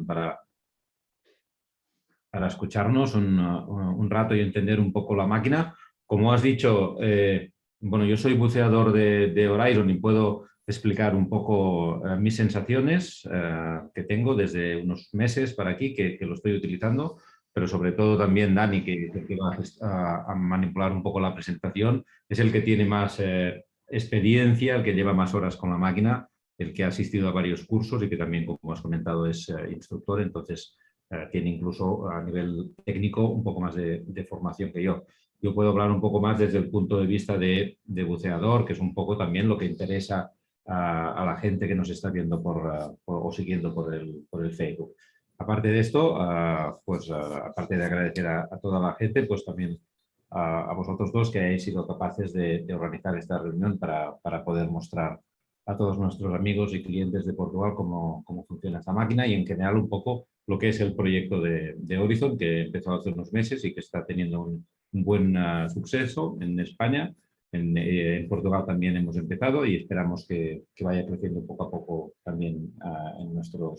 para escucharnos un rato y entender un poco la máquina. Como has dicho, bueno, yo soy buceador de Horizon y puedo explicar un poco mis sensaciones que tengo desde unos meses para aquí, que lo estoy utilizando, pero sobre todo también Dani, que va a manipular un poco la presentación, es el que tiene más experiencia, el que lleva más horas con la máquina, el que ha asistido a varios cursos y que también, como has comentado, es instructor, entonces tiene incluso a nivel técnico un poco más de formación que yo. Yo puedo hablar un poco más desde el punto de vista de buceador, que es un poco también lo que interesa a la gente que nos está viendo o siguiendo por el Facebook. Aparte de esto, pues aparte de agradecer a toda la gente, pues también a vosotros dos que hayáis sido capaces de organizar esta reunión para poder mostrar a todos nuestros amigos y clientes de Portugal cómo funciona esta máquina y en general un poco lo que es el proyecto de Horizon, que empezó hace unos meses y que está teniendo un buen suceso en España. En Portugal también hemos empezado y esperamos que vaya creciendo poco a poco también en nuestro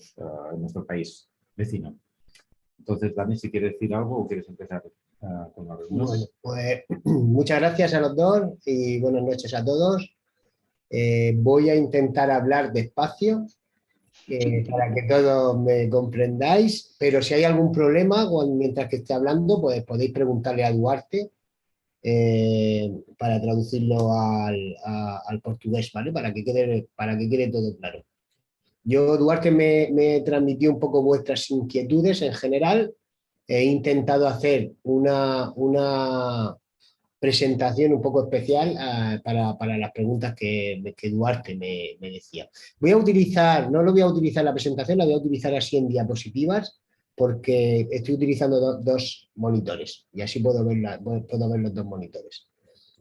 país vecino. Entonces, Dani, si quieres decir algo o quieres empezar con la reunión. Bueno, pues muchas gracias a los dos y buenas noches a todos. Voy a intentar hablar despacio para que todos me comprendáis, pero si hay algún problema mientras que esté hablando, pues podéis preguntarle a Duarte para traducirlo al portugués, ¿vale? Para que quede todo claro. Yo, Duarte, me transmitió un poco vuestras inquietudes en general. He intentado hacer una presentación un poco especial para las preguntas que Duarte me decía. No lo voy a utilizar en la presentación, la voy a utilizar así en diapositivas porque estoy utilizando dos monitores y así puedo ver los dos monitores.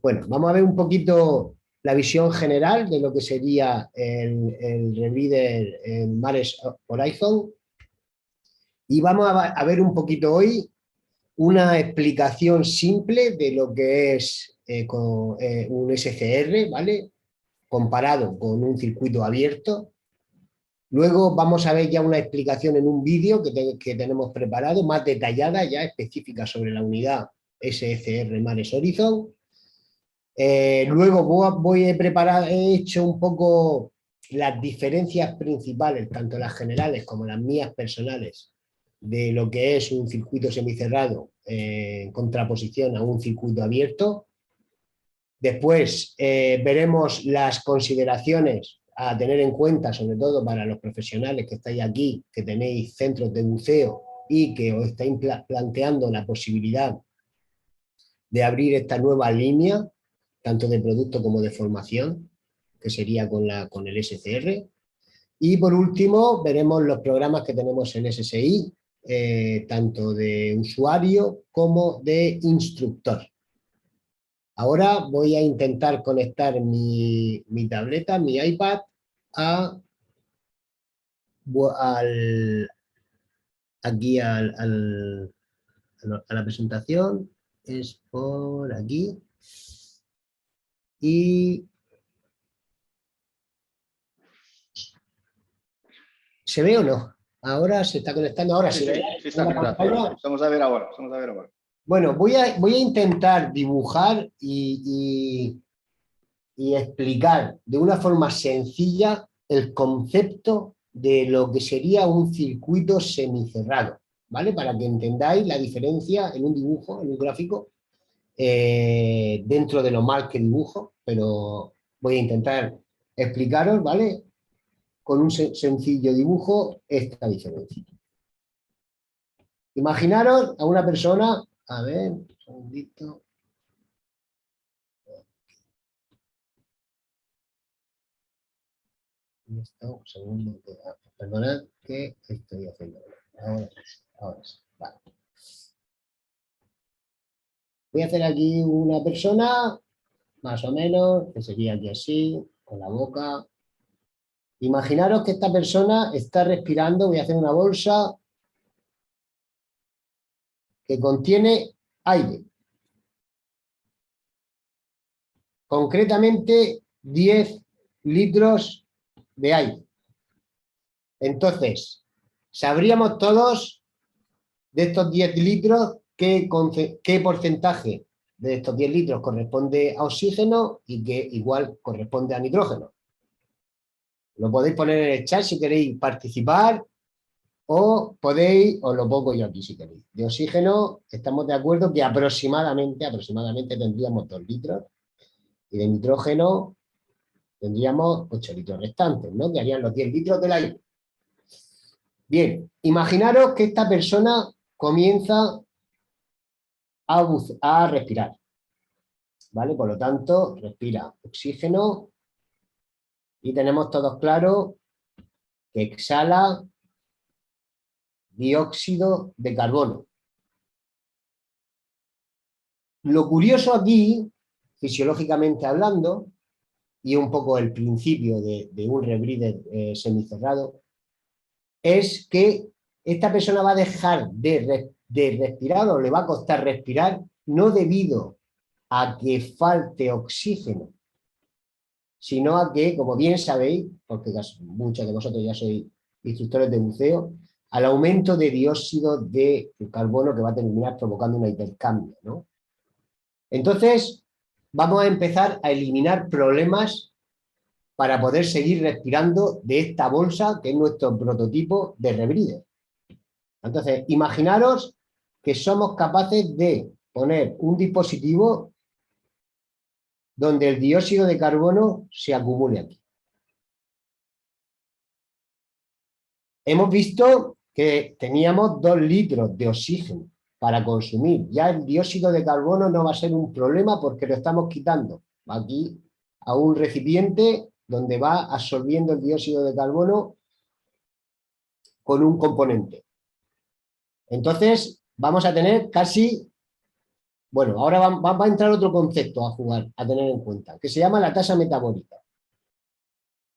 Bueno, vamos a ver un poquito la visión general de lo que sería el Rereader en Mares Horizon y vamos a ver un poquito hoy una explicación simple de lo que es un SCR, ¿vale? Comparado con un circuito abierto. Luego vamos a ver ya una explicación en un vídeo que tenemos preparado, más detallada, ya específica sobre la unidad SCR Mares Horizon. Luego he hecho un poco las diferencias principales, tanto las generales como las mías personales, de lo que es un circuito semicerrado en contraposición a un circuito abierto. Después veremos las consideraciones a tener en cuenta, sobre todo para los profesionales que estáis aquí, que tenéis centros de buceo y que os estáis planteando la posibilidad de abrir esta nueva línea, tanto de producto como de formación, que sería con el SCR. Y por último, veremos los programas que tenemos en SSI, tanto de usuario como de instructor. Ahora voy a intentar conectar mi tableta, mi iPad, aquí a la presentación. Es por aquí. Y ¿se ve o no? Ahora se está conectando. Ahora sí. Sí, está conectado. Vamos a ver ahora. Bueno, voy a intentar dibujar y explicar de una forma sencilla el concepto de lo que sería un circuito semicerrado, ¿vale? Para que entendáis la diferencia en un dibujo, en un gráfico, dentro de lo mal que dibujo, pero voy a intentar explicaros, ¿vale? Con un sencillo dibujo esta diferencia. Imaginaros a una persona, a ver, un segundito. Un segundo, perdonad que estoy haciendo. Ahora sí, vale. Voy a hacer aquí una persona, más o menos, que sería aquí así, con la boca. Imaginaros que esta persona está respirando, voy a hacer una bolsa que contiene aire. Concretamente 10 litros de aire. Entonces, sabríamos todos de estos 10 litros qué porcentaje de estos 10 litros corresponde a oxígeno y qué igual corresponde a nitrógeno. Lo podéis poner en el chat si queréis participar o os lo pongo yo aquí si queréis. De oxígeno estamos de acuerdo que aproximadamente tendríamos 2 litros y de nitrógeno tendríamos 8 litros restantes, ¿no? Que harían los 10 litros del aire. Bien, imaginaros que esta persona comienza a respirar, ¿vale? Por lo tanto, respira oxígeno y tenemos todos claro que exhala dióxido de carbono. Lo curioso aquí, fisiológicamente hablando, y un poco el principio de un rebreather semicerrado, es que esta persona va a dejar de respirar o le va a costar respirar, no debido a que falte oxígeno, sino a que, como bien sabéis, porque muchos de vosotros ya sois instructores de buceo, al aumento de dióxido de carbono que va a terminar provocando una hipercambio, ¿no? Entonces, vamos a empezar a eliminar problemas para poder seguir respirando de esta bolsa, que es nuestro prototipo de rebreather. Entonces, imaginaros que somos capaces de poner un dispositivo donde el dióxido de carbono se acumule aquí. Hemos visto que teníamos 2 litros de oxígeno para consumir. Ya el dióxido de carbono no va a ser un problema porque lo estamos quitando aquí a un recipiente donde va absorbiendo el dióxido de carbono con un componente. Entonces, vamos a tener casi... Bueno, ahora va a entrar otro concepto a jugar, a tener en cuenta, que se llama la tasa metabólica.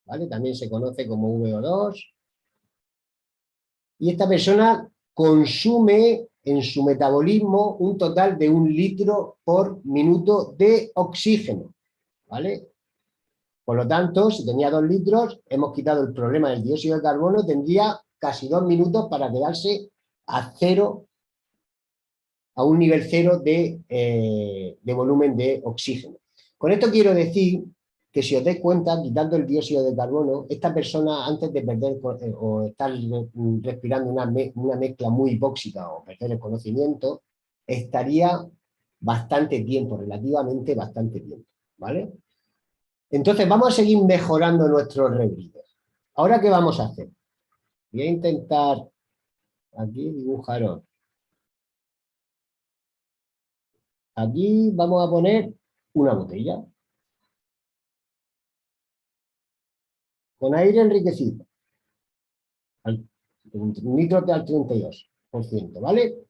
¿Vale? También se conoce como VO2. Y esta persona consume en su metabolismo un total de 1 litro por minuto de oxígeno. ¿Vale? Por lo tanto, si tenía 2 litros, hemos quitado el problema del dióxido de carbono, tendría casi 2 minutos para quedarse a cero, a un nivel cero de volumen de oxígeno. Con esto quiero decir que si os dais cuenta, quitando el dióxido de carbono, esta persona antes de perder o estar respirando una mezcla muy hipóxica o perder el conocimiento, estaría bastante tiempo, relativamente bastante tiempo, ¿vale? Entonces vamos a seguir mejorando nuestros rebreather. ¿Ahora qué vamos a hacer? Voy a intentar aquí dibujaros. Aquí vamos a poner una botella con aire enriquecido, nitro al 32%, ¿vale?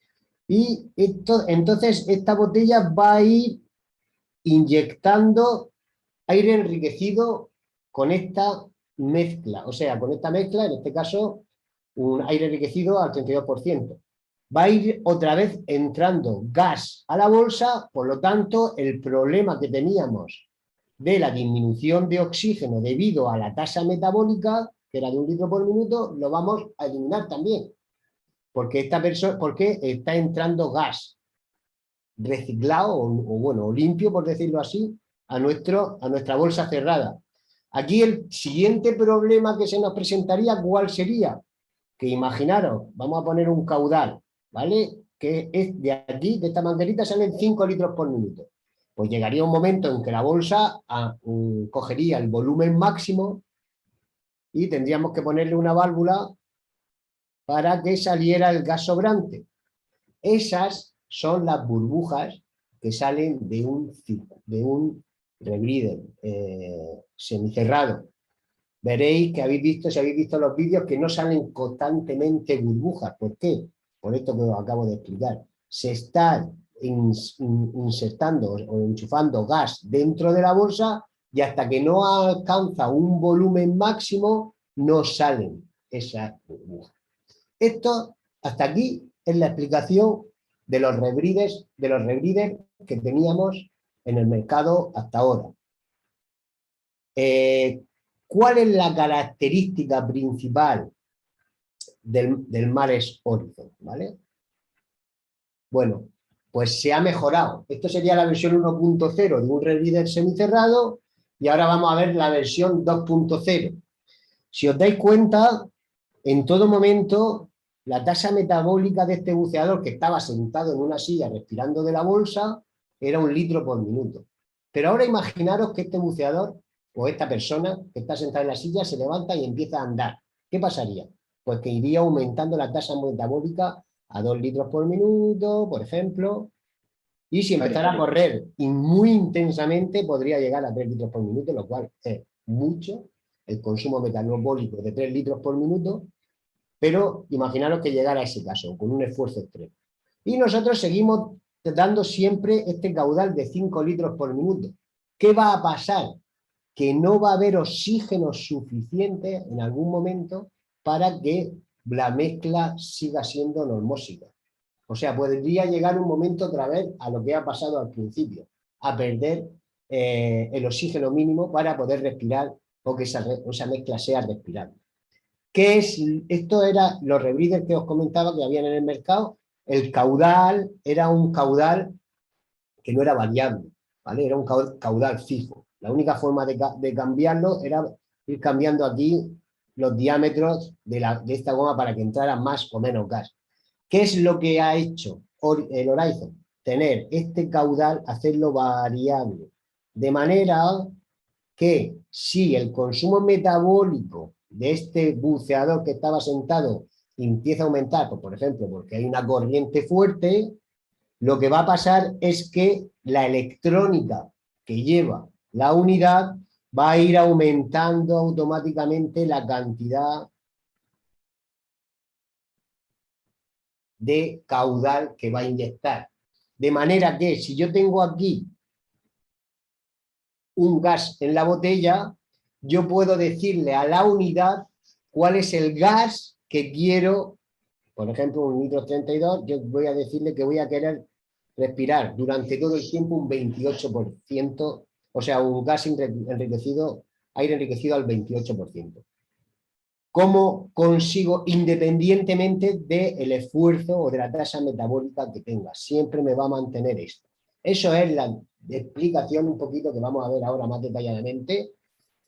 Y entonces esta botella va a ir inyectando aire enriquecido con esta mezcla, o sea, con esta mezcla, en este caso, un aire enriquecido al 32%. Va a ir otra vez entrando gas a la bolsa, por lo tanto, el problema que teníamos de la disminución de oxígeno debido a la tasa metabólica, que era de 1 litro por minuto, lo vamos a eliminar también. Porque porque está entrando gas reciclado o limpio, por decirlo así, a nuestra bolsa cerrada. Aquí el siguiente problema que se nos presentaría, ¿cuál sería? Que imaginaros, vamos a poner un caudal, ¿vale? Que es de aquí, de esta manguerita, salen 5 litros por minuto. Pues llegaría un momento en que la bolsa cogería el volumen máximo y tendríamos que ponerle una válvula para que saliera el gas sobrante. Esas son las burbujas que salen de un rebreather semicerrado. Veréis que si habéis visto los vídeos, que no salen constantemente burbujas. ¿Por qué? Por esto que os acabo de explicar. Se está insertando o enchufando gas dentro de la bolsa y hasta que no alcanza un volumen máximo no salen esas burbujas. Esto, hasta aquí, es la explicación de los rebreathers que teníamos en el mercado hasta ahora. ¿Cuál es la característica principal del Mares Horizon, ¿vale? Bueno, pues se ha mejorado. Esto sería la versión 1.0 de un rereader semicerrado y ahora vamos a ver la versión 2.0. Si os dais cuenta, en todo momento la tasa metabólica de este buceador, que estaba sentado en una silla respirando de la bolsa, era 1 litro por minuto. Pero ahora imaginaros que este buceador o esta persona que está sentada en la silla se levanta y empieza a andar. ¿Qué pasaría? Pues que iría aumentando la tasa metabólica a 2 litros por minuto, por ejemplo, y si empezara a correr muy intensamente podría llegar a 3 litros por minuto, lo cual es mucho, el consumo metabólico de 3 litros por minuto, pero imaginaros que llegara a ese caso, con un esfuerzo extremo. Y nosotros seguimos dando siempre este caudal de 5 litros por minuto. ¿Qué va a pasar? Que no va a haber oxígeno suficiente en algún momento para que la mezcla siga siendo normósica. O sea, podría llegar un momento otra vez a lo que ha pasado al principio, a perder el oxígeno mínimo para poder respirar o que esa mezcla sea respirable. ¿Qué es? Esto era los rebreathers que os comentaba que habían en el mercado. El caudal era un caudal que no era variable, ¿vale? Era un caudal fijo. La única forma de cambiarlo era ir cambiando aquí los diámetros de esta goma para que entrara más o menos gas. ¿Qué es lo que ha hecho el Horizon? Tener este caudal, hacerlo variable. De manera que si el consumo metabólico de este buceador que estaba sentado empieza a aumentar, pues, por ejemplo, porque hay una corriente fuerte, lo que va a pasar es que la electrónica que lleva la unidad va a ir aumentando automáticamente la cantidad de caudal que va a inyectar. De manera que si yo tengo aquí un gas en la botella, yo puedo decirle a la unidad cuál es el gas que quiero, por ejemplo, un litro 32, yo voy a decirle que voy a querer respirar durante todo el tiempo un 28%, o sea, un gas enriquecido, aire enriquecido al 28%. ¿Cómo consigo, independientemente del esfuerzo o de la tasa metabólica que tenga? Siempre me va a mantener esto. Eso es la explicación un poquito que vamos a ver ahora más detalladamente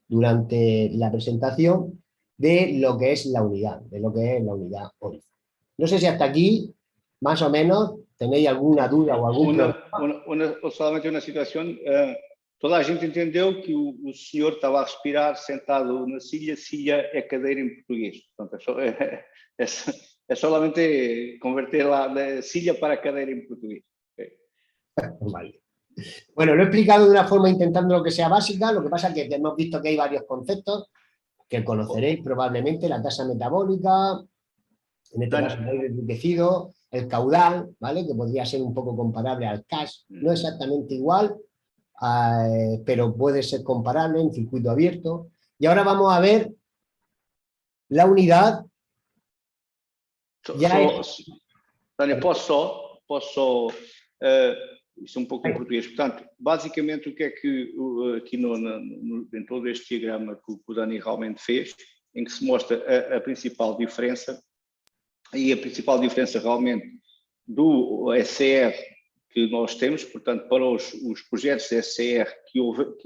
durante la presentación de lo que es la unidad, Horizon. No sé si hasta aquí, más o menos, tenéis alguna duda o algún problema. Solamente uma situação, toda a gente entendeu que o senhor estava a respirar sentado na silla, silla é cadeira em português. Portanto, é solamente converter la silla para cadeira en portugués. Vale. Bueno, lo he explicado de una forma intentando que sea básica, lo que pasa es que hemos visto que hay varios conceptos que conoceréis probablemente, la tasa metabólica, en este caso el aire enriquecido, el caudal, ¿vale? Que podría ser un poco comparable al cash, no exactamente igual, pero puede ser comparable en circuito abierto. Y ahora vamos a ver la unidad. Tânia, posso isto um pouco em português. Portanto, basicamente o que é que aqui em todo este diagrama que o Dani realmente fez, em que se mostra a principal diferença, e a principal diferença realmente do SCR que nós temos, portanto, para os projetos de SCR que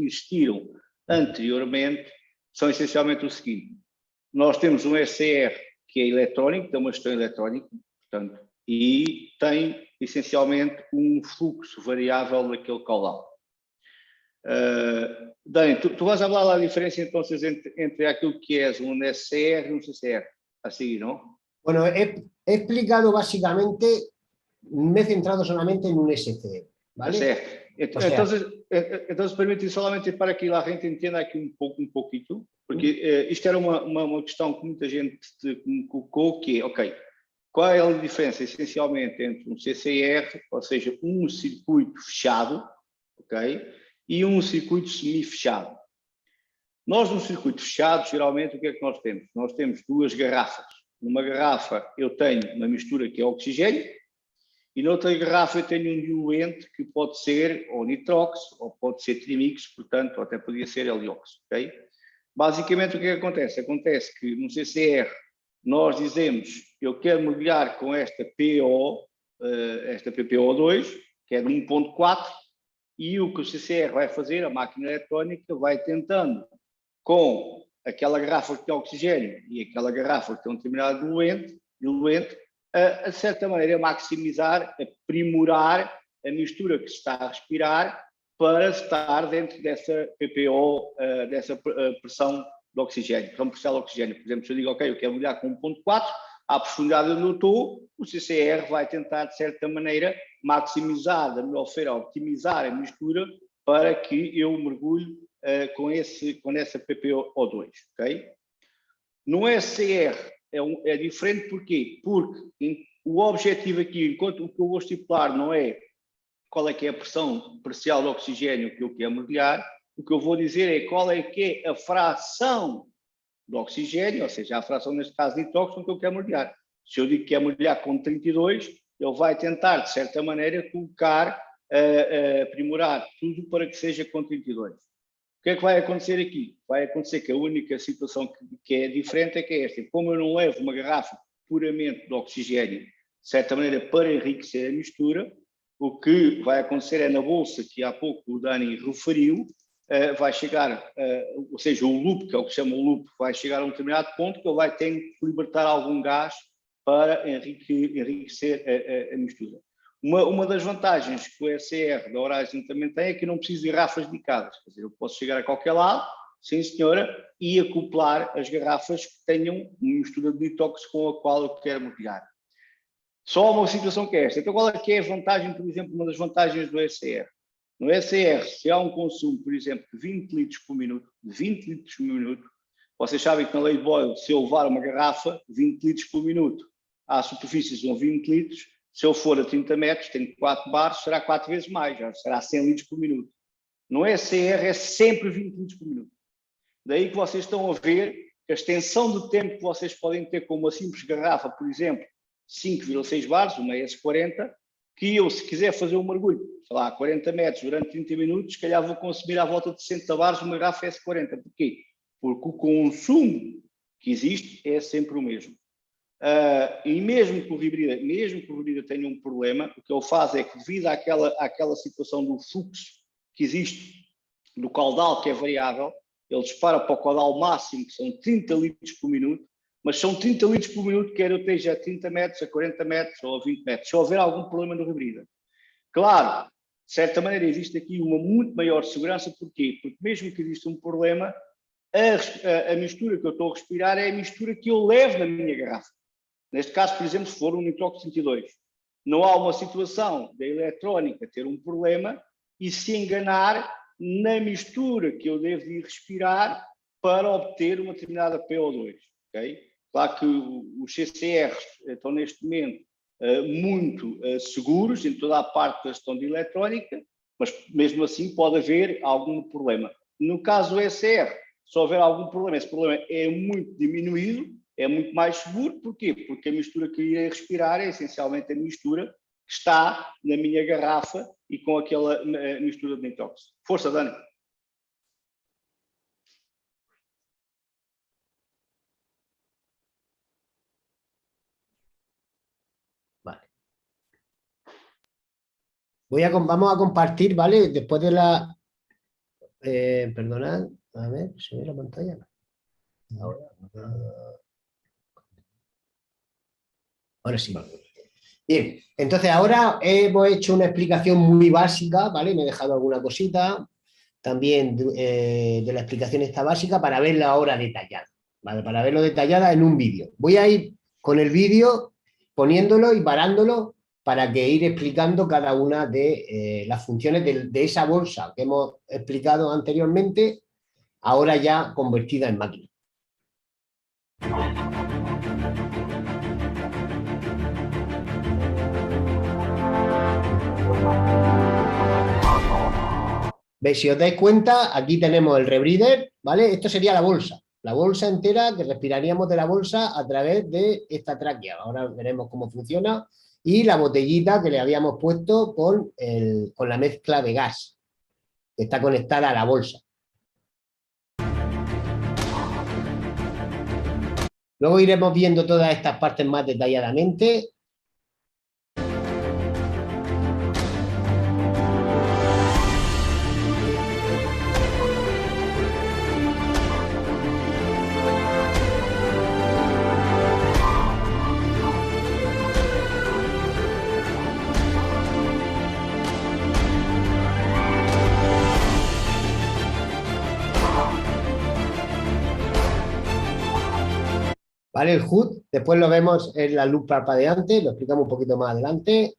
existiram anteriormente, são essencialmente o seguinte: nós temos um SCR que é eletrónico, tem uma gestão eletrónica, portanto, e tem essencialmente um fluxo variável daquele caudal. Dani, tu vas a falar da diferença então entre aquilo que é um SCR e um CCR, así, ¿no? Bueno, he explicado básicamente, me he centrado solamente en un SCR, ¿vale? Entonces permite solamente para que a gente entenda aqui um pouquinho, porque isto era uma questão que muita gente me colocou, que é, ok, qual é a diferença essencialmente entre um CCR, ou seja, um circuito fechado, ok, e um circuito semi-fechado. Nós, no circuito fechado, geralmente, o que é que nós temos? Nós temos duas garrafas. Numa garrafa eu tenho uma mistura que é oxigênio, e noutra garrafa eu tenho um diluente que pode ser ou nitrox, ou pode ser trimix, portanto, ou até podia ser heliox, ok? Basicamente, o que é que acontece? Acontece que no CCR nós dizemos, eu quero mergulhar com esta PO, esta PPO2, que é de 1.4, e o que o CCR vai fazer, a máquina eletrónica, vai tentando, com aquela garrafa que tem oxigênio e aquela garrafa que tem um determinado diluente, a certa maneira maximizar, aprimorar a mistura que se está a respirar para estar dentro dessa PPO, dessa pressão de oxigênio, pressão parcial de oxigênio. Por exemplo, se eu digo, ok, eu quero mergulhar com 1.4, à profundidade onde eu estou, o CCR vai tentar, de certa maneira, maximizar, da melhor feira, optimizar a mistura para que eu mergulhe com essa PPO2, ok? No SCR é diferente, porquê? Porque o objetivo aqui, enquanto o que eu vou estipular não é qual é que é a pressão parcial de oxigênio que eu quero mergulhar, o que eu vou dizer é qual é que é a fração de oxigênio, ou seja, a fração, neste caso, de nitróxido que eu quero mergulhar. Se eu digo que é mergulhar com 32, ele vai tentar, de certa maneira, colocar, aprimorar tudo para que seja com 32. O que é que vai acontecer aqui? Vai acontecer que a única situação que é diferente é que é esta. Como eu não levo uma garrafa puramente de oxigênio, de certa maneira, para enriquecer a mistura, o que vai acontecer é na bolsa, que há pouco o Dani referiu, vai chegar, ou seja, o loop, que é o que chama o loop, vai chegar a um determinado ponto que ele vai ter que libertar algum gás para enriquecer a mistura. Uma das vantagens que o SCR da Horizon também tem é que eu não preciso de garrafas dedicadas. Quer dizer, eu posso chegar a qualquer lado, sim senhora, e acoplar as garrafas que tenham uma mistura de detox com a qual eu quero mergulhar. Só uma situação que é esta. Então, qual é que é a vantagem, por exemplo, uma das vantagens do SCR? No SCR, se há um consumo, por exemplo, de 20 litros por minuto, vocês sabem que na lei de Boyle, se eu levar uma garrafa, 20 litros por minuto, à superfície são 20 litros, se eu for a 30 metros, tenho 4 bares, será 4 vezes mais, já será 100 litros por minuto. No SCR é sempre 20 litros por minuto. Daí que vocês estão a ver que a extensão do tempo que vocês podem ter com uma simples garrafa, por exemplo, 5,6 bares, uma S40, que eu, se quiser fazer um mergulho, sei lá, 40 metros durante 30 minutos, se calhar vou consumir à volta de 60 bares uma garrafa S40. Porquê? Porque o consumo que existe é sempre o mesmo. E mesmo que o Rebrida tenha um problema, o que ele faz é que, devido àquela situação do fluxo que existe, do caudal que é variável, ele dispara para o caudal máximo, que são 30 litros por minuto, mas são 30 litros por minuto, quer eu esteja a 30 metros, a 40 metros ou a 20 metros, se houver algum problema no Rebrida. Claro, de certa maneira existe aqui uma muito maior segurança, porquê? Porque mesmo que exista um problema, a mistura que eu estou a respirar é a mistura que eu levo na minha garrafa. Neste caso, por exemplo, se for um Nitrox 32, não há uma situação da eletrónica ter um problema e se enganar na mistura que eu devo ir respirar para obter uma determinada PO2. Okay? Claro que os CCRs estão neste momento muito seguros em toda a parte da gestão de eletrónica, mas mesmo assim pode haver algum problema. No caso do SCR, se houver algum problema, esse problema é muito diminuído, é muito mais seguro. Porquê? Porque a mistura que eu irei respirar é essencialmente a mistura que está na minha garrafa e com aquela mistura de nitrox. Força, Dani. Vale. Vamos a compartir, ¿vale? Después de la... perdonad, a ver, ¿se ve la pantalla? Ahora sí. Bien, entonces ahora hemos hecho una explicación muy básica, ¿vale? Me he dejado alguna cosita también de la explicación esta básica para verla ahora detallada, ¿vale? Para verlo detallada en un vídeo. Voy a ir con el vídeo poniéndolo y parándolo para que ir explicando cada una de las funciones de esa bolsa que hemos explicado anteriormente, ahora ya convertida en máquina. ¿Veis? Si os dais cuenta, aquí tenemos el rebreather, ¿vale? Esto sería la bolsa entera que respiraríamos de la bolsa a través de esta tráquea. Ahora veremos cómo funciona. Y la botellita que le habíamos puesto con la mezcla de gas, que está conectada a la bolsa. Luego iremos viendo todas estas partes más detalladamente. ¿Vale? El HUD, después lo vemos en la luz parpadeante, lo explicamos un poquito más adelante.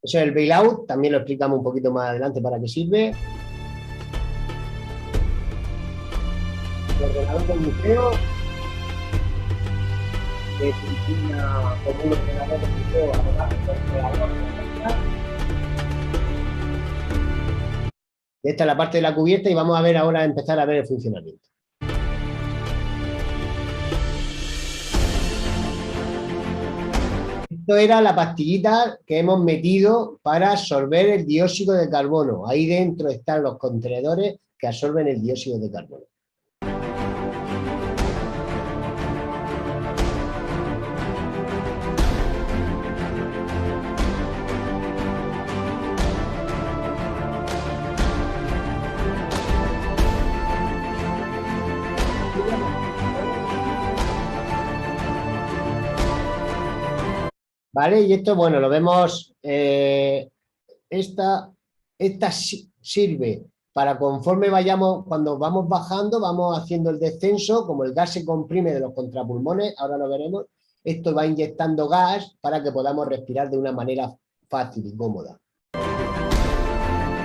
Eso es el bailout, también lo explicamos un poquito más adelante para qué sirve. El ordenador del museo, que funciona como un ordenador de museo, además de un ordenador de. Esta es la parte de la cubierta y vamos a ver ahora, empezar a ver el funcionamiento. Esto era la pastillita que hemos metido para absorber el dióxido de carbono. Ahí dentro están los contenedores que absorben el dióxido de carbono. ¿Vale? Y esto, bueno, lo vemos, esta sirve para conforme vayamos, cuando vamos bajando, vamos haciendo el descenso, como el gas se comprime de los contrapulmones, ahora lo veremos, esto va inyectando gas para que podamos respirar de una manera fácil y cómoda.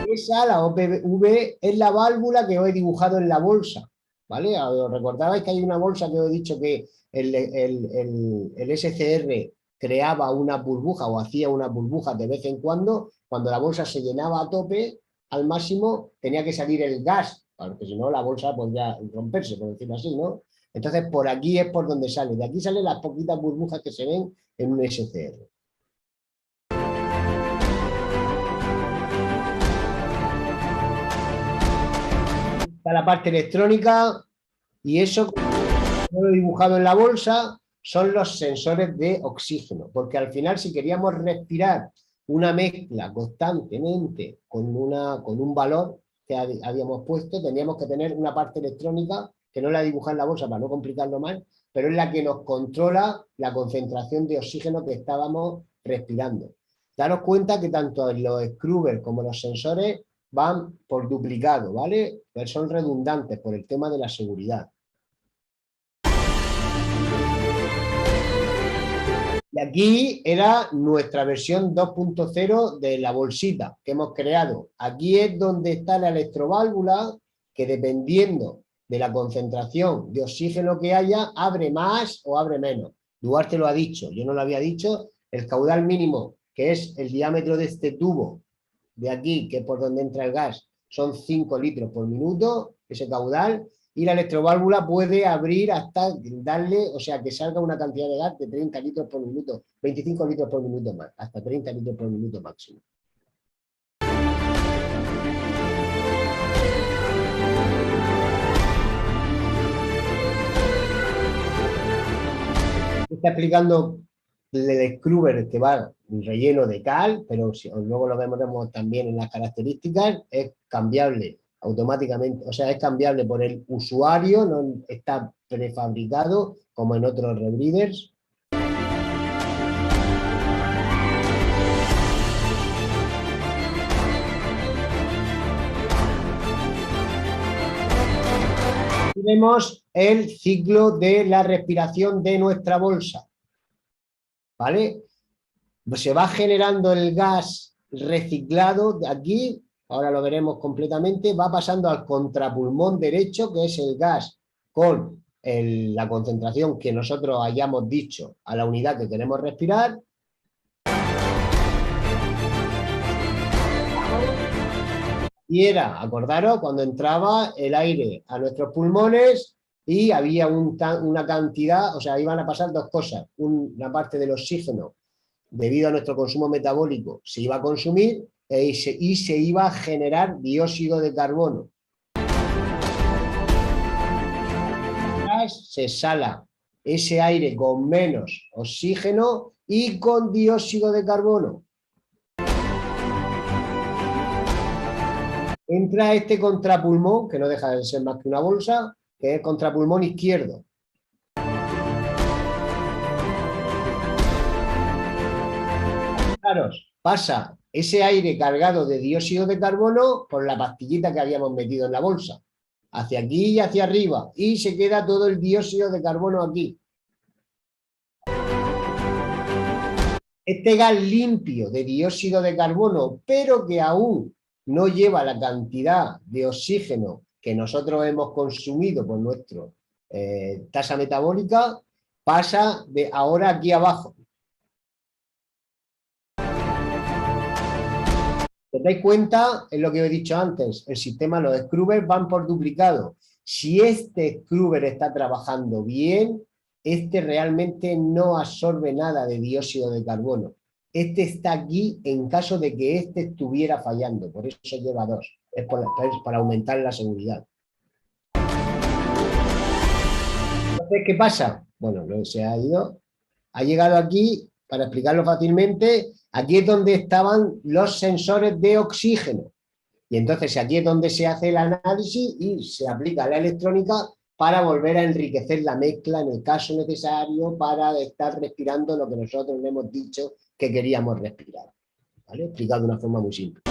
Esa, la OPV, es la válvula que os he dibujado en la bolsa, ¿vale? ¿Os recordabais que hay una bolsa que os he dicho que el SCR creaba una burbuja o hacía unas burbujas de vez en cuando la bolsa se llenaba a tope, al máximo, tenía que salir el gas, porque si no la bolsa podría romperse, por decirlo así, ¿no? Entonces, por aquí es por donde sale. De aquí salen las poquitas burbujas que se ven en un SCR. Está la parte electrónica y eso, lo he dibujado en la bolsa, son los sensores de oxígeno, porque al final si queríamos respirar una mezcla constantemente con un valor que habíamos puesto, teníamos que tener una parte electrónica, que no la he dibujado en la bolsa para no complicarlo más, pero es la que nos controla la concentración de oxígeno que estábamos respirando. Daros cuenta que tanto los scrubbers como los sensores van por duplicado, ¿vale? Pues son redundantes por el tema de la seguridad. Y aquí era nuestra versión 2.0 de la bolsita que hemos creado. Aquí es donde está la electroválvula, que dependiendo de la concentración de oxígeno que haya, abre más o abre menos. Duarte lo ha dicho, yo no lo había dicho. El caudal mínimo, que es el diámetro de este tubo de aquí, que es por donde entra el gas, son 5 litros por minuto, ese caudal. Y la electroválvula puede abrir hasta darle, o sea, que salga una cantidad de gas de 30 litros por minuto, 25 litros por minuto más, hasta 30 litros por minuto máximo. Está explicando el scrubber que va relleno de cal, pero si, luego lo vemos también en las características, es cambiable automáticamente, o sea, es cambiable por el usuario, no está prefabricado como en otros rebreathers. Y vemos el ciclo de la respiración de nuestra bolsa, ¿vale? Se va generando el gas reciclado de aquí. Ahora lo veremos completamente, va pasando al contrapulmón derecho, que es el gas con la concentración que nosotros hayamos dicho a la unidad que queremos respirar. Y era, acordaros, cuando entraba el aire a nuestros pulmones y había una cantidad, o sea, iban a pasar dos cosas. Una parte del oxígeno, debido a nuestro consumo metabólico, se iba a consumir y se iba a generar dióxido de carbono. Se exhala ese aire con menos oxígeno y con dióxido de carbono. Entra este contrapulmón, que no deja de ser más que una bolsa, que es el contrapulmón izquierdo. Claro, pasa ese aire cargado de dióxido de carbono por la pastillita que habíamos metido en la bolsa, hacia aquí y hacia arriba, y se queda todo el dióxido de carbono aquí. Este gas limpio de dióxido de carbono, pero que aún no lleva la cantidad de oxígeno que nosotros hemos consumido por nuestra tasa metabólica, pasa de ahora aquí abajo. ¿Te dais cuenta? Es lo que he dicho antes, el sistema, los scrubbers van por duplicado. Si este scrubber está trabajando bien, este realmente no absorbe nada de dióxido de carbono. Este está aquí en caso de que este estuviera fallando, por eso lleva dos, es para aumentar la seguridad. Entonces, ¿qué pasa? Bueno, se ha ido, ha llegado aquí, para explicarlo fácilmente, aquí es donde estaban los sensores de oxígeno. Y entonces aquí es donde se hace el análisis y se aplica la electrónica para volver a enriquecer la mezcla en el caso necesario para estar respirando lo que nosotros le hemos dicho que queríamos respirar. ¿Vale? Explicado de una forma muy simple.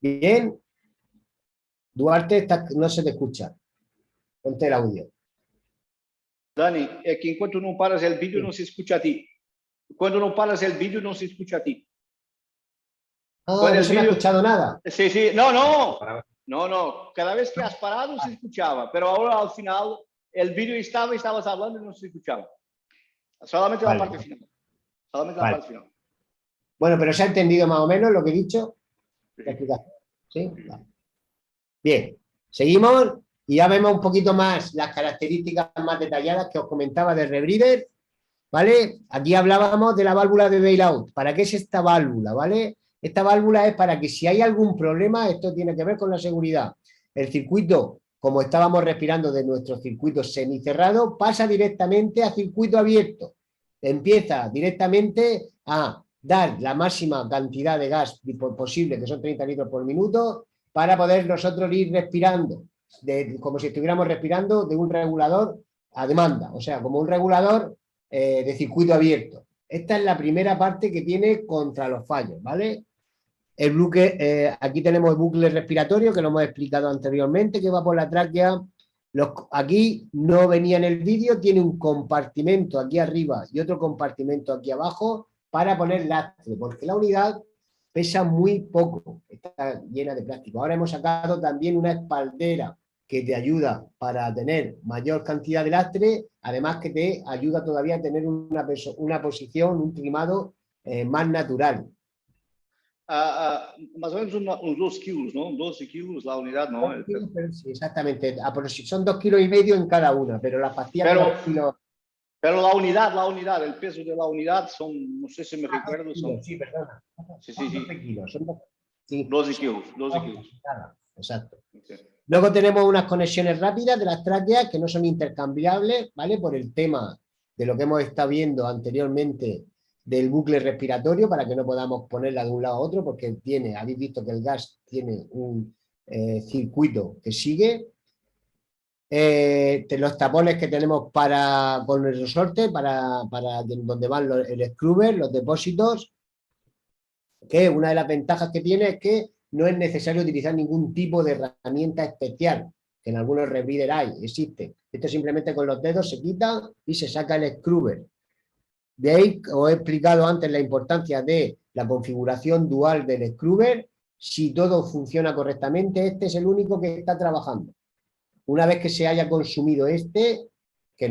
Bien. Duarte, no se te escucha. Ponte el audio. Dani, é que enquanto não paras o vídeo, não se escucha a ti. Quando não paras o vídeo, não se escucha a ti. Ah, no se me ha escuchado nada. Sí, sí, no. Cada vez que has parado se escuchaba, pero ahora al final el vídeo estabas hablando y no se escuchaba. Solamente la parte final. Solamente la parte final. Bueno, pero se ha entendido más o menos lo que he dicho. La explicación. ¿Sí? Vale. Bien, seguimos y ya vemos un poquito más las características más detalladas que os comentaba del rebreather, ¿vale? Aquí hablábamos de la válvula de bailout. ¿Para qué es esta válvula, vale? Esta válvula es para que si hay algún problema, esto tiene que ver con la seguridad. El circuito, como estábamos respirando de nuestro circuito semicerrado, pasa directamente a circuito abierto. Empieza directamente a dar la máxima cantidad de gas posible, que son 30 litros por minuto, para poder nosotros ir respirando, como si estuviéramos respirando de un regulador a demanda, o sea, como un regulador de circuito abierto. Esta es la primera parte que tiene contra los fallos, ¿vale? El bucle, aquí tenemos el bucle respiratorio, que lo hemos explicado anteriormente, que va por la tráquea. Aquí no venía en el vídeo, tiene un compartimento aquí arriba y otro compartimento aquí abajo para poner lastre, porque la unidad pesa muy poco, está llena de plástico. Ahora hemos sacado también una espaldera que te ayuda para tener mayor cantidad de lastre, además que te ayuda todavía a tener una posición, un trimado más natural. Más o menos unos 2 kilos, ¿no? 12 kilos la unidad, ¿no? Sí, exactamente. Son 2,5 kilos en cada una, pero las pastillas... Pero la unidad, el peso de la unidad son, no sé si me recuerdo, son... Sí, perdona. Sí. 12 kilos. Son 12 kilos. Exacto. Okay. Luego tenemos unas conexiones rápidas de las tráqueas que no son intercambiables, ¿vale? Por el tema de lo que hemos estado viendo anteriormente del bucle respiratorio, para que no podamos ponerla de un lado a otro, porque habéis visto que el gas tiene un circuito que sigue. Los tapones que tenemos con el resorte, para donde van el scrubber, los depósitos, que una de las ventajas que tiene es que no es necesario utilizar ningún tipo de herramienta especial, que en algunos rebreather hay, existe. Esto simplemente con los dedos se quita y se saca el scrubber. De ahí os he explicado antes la importancia de la configuración dual del scrubber. Si todo funciona correctamente, este es el único que está trabajando. Una vez que se haya consumido este, que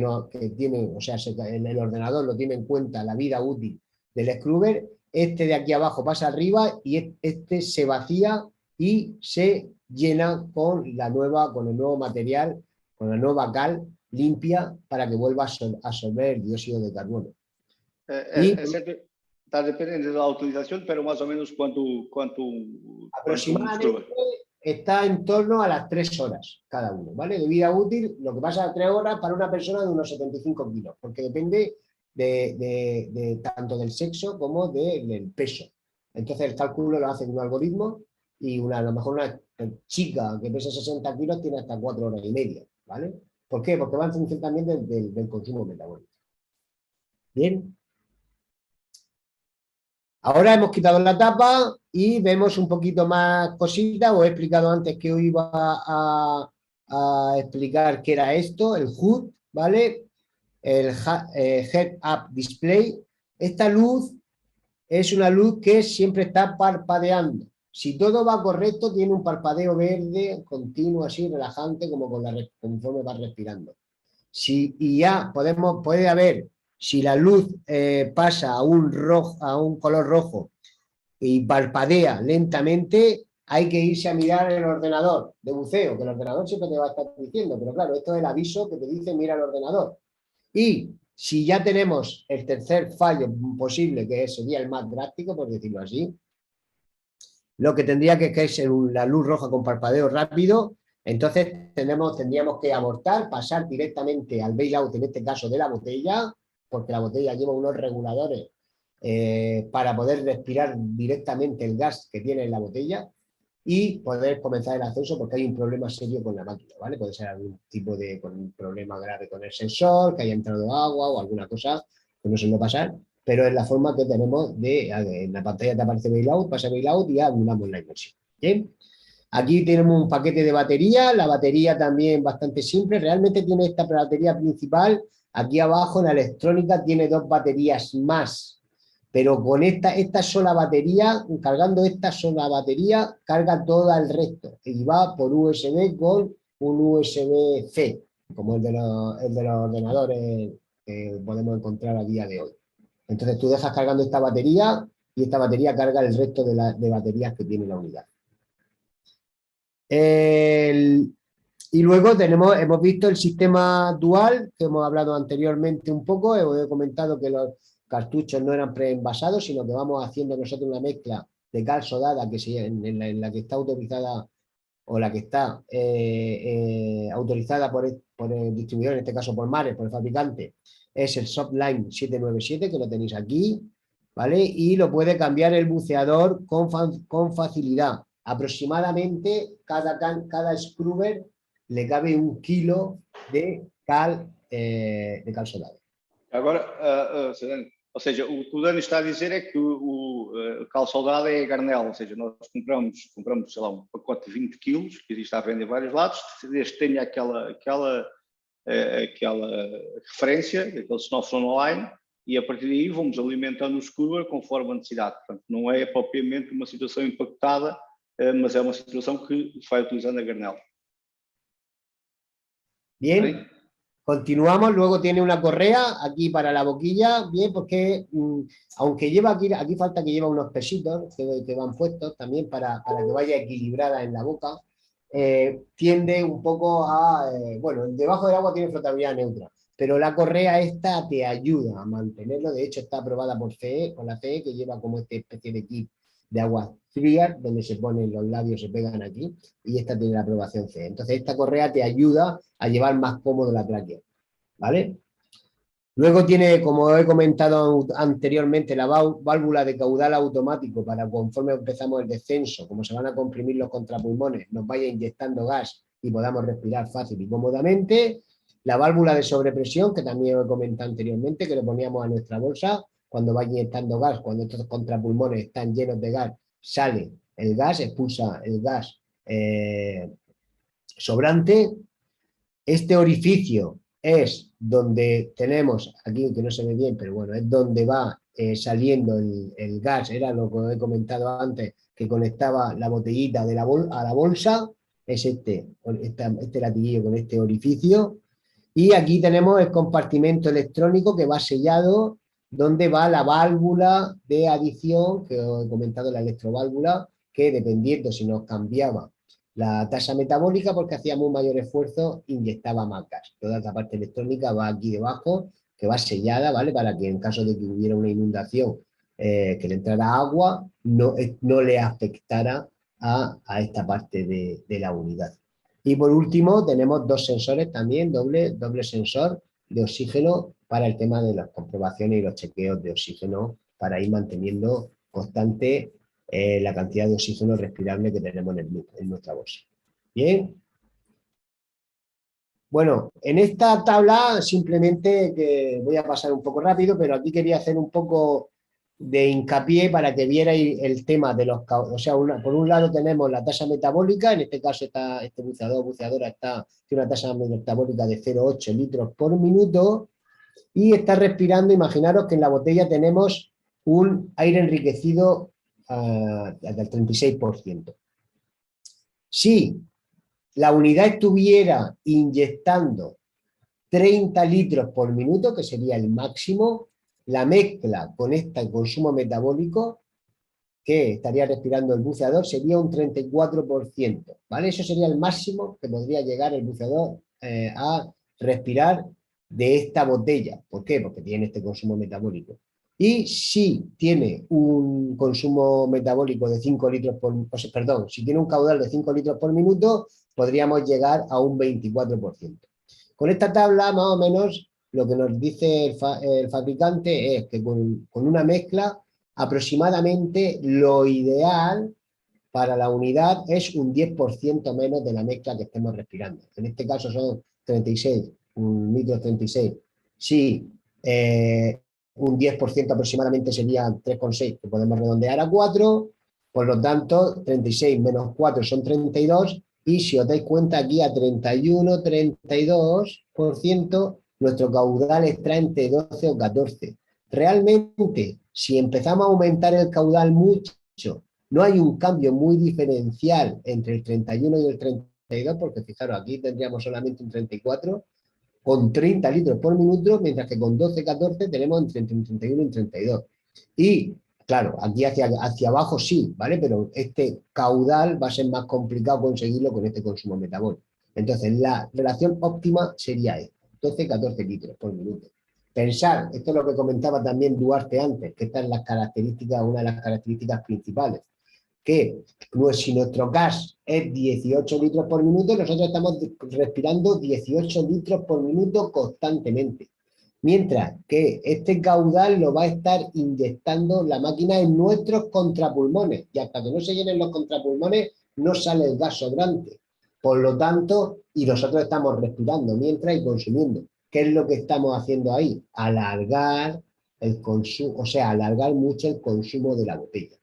tiene, o sea, el ordenador lo tiene en cuenta la vida útil del scrubber, este de aquí abajo pasa arriba y este se vacía y se llena con el nuevo material, con la nueva cal limpia para que vuelva a absorber el dióxido de carbono. Está dependiendo de la utilización, pero más o menos cuánto aproximadamente está en torno a las 3 horas cada uno, ¿vale? De vida útil, lo que pasa a 3 horas para una persona de unos 75 kilos, porque depende tanto del sexo como del peso. Entonces el cálculo lo hace un algoritmo y a lo mejor una chica que pesa 60 kilos tiene hasta 4 horas y media, ¿vale? ¿Por qué? Porque va en función también del consumo metabólico. Bien. Ahora hemos quitado la tapa y vemos un poquito más cositas. Os he explicado antes que hoy iba a explicar qué era esto, el HUD, ¿vale? El Head-Up Display. Esta luz es una luz que siempre está parpadeando. Si todo va correcto, tiene un parpadeo verde continuo, así, relajante, como conforme va respirando. Y ya puede haber, si la luz pasa a un color rojo y parpadea lentamente, hay que irse a mirar el ordenador de buceo, que el ordenador siempre te va a estar diciendo, pero claro, esto es el aviso que te dice mira el ordenador. Y si ya tenemos el tercer fallo posible, que sería el más drástico, por decirlo así, lo que tendría que ser la luz roja con parpadeo rápido, entonces tendríamos que abortar, pasar directamente al bailout, en este caso de la botella, porque la botella lleva unos reguladores para poder respirar directamente el gas que tiene en la botella y poder comenzar el ascenso, porque hay un problema serio con la máquina, ¿vale? Puede ser algún tipo de un problema grave con el sensor, que haya entrado agua o alguna cosa que no se va a pasar, pero es la forma que tenemos en la pantalla te aparece bailout, pasa bailout y anulamos la inmersión. ¿Bien? Aquí tenemos un paquete de batería, la batería también bastante simple, realmente tiene esta batería principal, aquí abajo en la electrónica tiene 2 baterías más, pero con esta sola batería, cargando esta sola batería, carga todo el resto y va por USB con un USB-C, como el de los ordenadores que podemos encontrar a día de hoy. Entonces tú dejas cargando esta batería y esta batería carga el resto de baterías que tiene la unidad. Y luego hemos visto el sistema dual, que hemos hablado anteriormente un poco. He comentado que los cartuchos no eran preenvasados, sino que vamos haciendo nosotros una mezcla de cal sodada en la que está autorizada o la que está autorizada por el distribuidor, en este caso por Mares, por el fabricante, es el Softline 797, que lo tenéis aquí, ¿vale? Y lo puede cambiar el buceador con facilidad. Aproximadamente cada scrubber le cabe 1 kilo de cal sodada. Agora, ou seja, o que o Dani está a dizer é que o cal soldado é a garnela, ou seja, nós compramos, sei lá, um pacote de 20 quilos, que existe à venda em vários lados, desde que tenha aquela referência, aquele smartphone online, e a partir daí vamos alimentando o scrubber conforme a necessidade. Portanto, não é propriamente uma situação empacotada, mas é uma situação que vai utilizando a garnela. Bien. ¿Sí? Continuamos, luego tiene una correa aquí para la boquilla, bien, porque aunque lleva aquí falta que lleva unos pesitos que van puestos también para que vaya equilibrada en la boca, tiende un poco a, bueno, debajo del agua tiene flotabilidad neutra, pero la correa esta te ayuda a mantenerlo, de hecho está aprobada por la CE, que lleva como esta especie de kit de agua fría, donde se ponen los labios, se pegan aquí, y esta tiene la aprobación CE. Entonces esta correa te ayuda a llevar más cómodo la tráquea, ¿vale? Luego tiene, como he comentado anteriormente, la válvula de caudal automático para conforme empezamos el descenso, como se van a comprimir los contrapulmones, nos vaya inyectando gas y podamos respirar fácil y cómodamente. La válvula de sobrepresión, que también he comentado anteriormente, que le poníamos a nuestra bolsa, cuando va inyectando gas, cuando estos contrapulmones están llenos de gas, sale el gas, expulsa el gas sobrante. Este orificio es donde tenemos, aquí que no se ve bien, pero bueno, es donde va saliendo el gas, era lo que he comentado antes, que conectaba la botellita de a la bolsa, es este latiguillo con este orificio. Y aquí tenemos el compartimento electrónico que va sellado, donde va la válvula de adición, que os he comentado, la electroválvula, que dependiendo si nos cambiaba la tasa metabólica, porque hacíamos un mayor esfuerzo, inyectaba más gas. Toda esta parte electrónica va aquí debajo, que va sellada, ¿vale? Para que en caso de que hubiera una inundación, que le entrara agua, no le afectara a esta parte de la unidad. Y por último, tenemos dos sensores también, doble sensor de oxígeno para el tema de las comprobaciones y los chequeos de oxígeno, para ir manteniendo constante la cantidad de oxígeno respirable que tenemos en nuestra bolsa. Bien. Bueno, en esta tabla simplemente, que voy a pasar un poco rápido, pero aquí quería hacer un poco de hincapié para que vierais el tema de los... O sea, por un lado tenemos la tasa metabólica, en este caso este buceadora tiene una tasa metabólica de 0,8 litros por minuto y está respirando. Imaginaros que en la botella tenemos un aire enriquecido del 36%. Si la unidad estuviera inyectando 30 litros por minuto, que sería el máximo, la mezcla con este consumo metabólico que estaría respirando el buceador sería un 34%, ¿vale? Eso sería el máximo que podría llegar el buceador a respirar de esta botella. ¿Por qué? Porque tiene este consumo metabólico. Y si tiene un consumo metabólico de 5 litros si tiene un caudal de 5 litros por minuto, podríamos llegar a un 24%. Con esta tabla, más o menos, lo que nos dice el fabricante es que con una mezcla, aproximadamente lo ideal para la unidad es un 10% menos de la mezcla que estemos respirando. En este caso son 36, un litro 36. Sí, un 10% aproximadamente serían 3,6, que podemos redondear a 4, por lo tanto 36 menos 4 son 32, y si os dais cuenta aquí a 31, 32%, nuestro caudal está entre 12 o 14. Realmente, si empezamos a aumentar el caudal mucho, no hay un cambio muy diferencial entre el 31 y el 32, porque fijaros, aquí tendríamos solamente un 34, con 30 litros por minuto, mientras que con 12, 14 tenemos entre un 31 y un 32. Y, claro, aquí hacia abajo sí, ¿vale? Pero este caudal va a ser más complicado conseguirlo con este consumo metabólico. Entonces, la relación óptima sería esta, 12, 14 litros por minuto. Pensar, esto es lo que comentaba también Duarte antes, que esta es una de las características principales, que si nuestro gas es 18 litros por minuto, nosotros estamos respirando 18 litros por minuto constantemente. Mientras que este caudal lo va a estar inyectando la máquina en nuestros contrapulmones, y hasta que no se llenen los contrapulmones no sale el gas sobrante. Por lo tanto, y nosotros estamos respirando mientras y consumiendo. ¿Qué es lo que estamos haciendo ahí? Alargar el consumo, o sea, alargar mucho el consumo de la botella.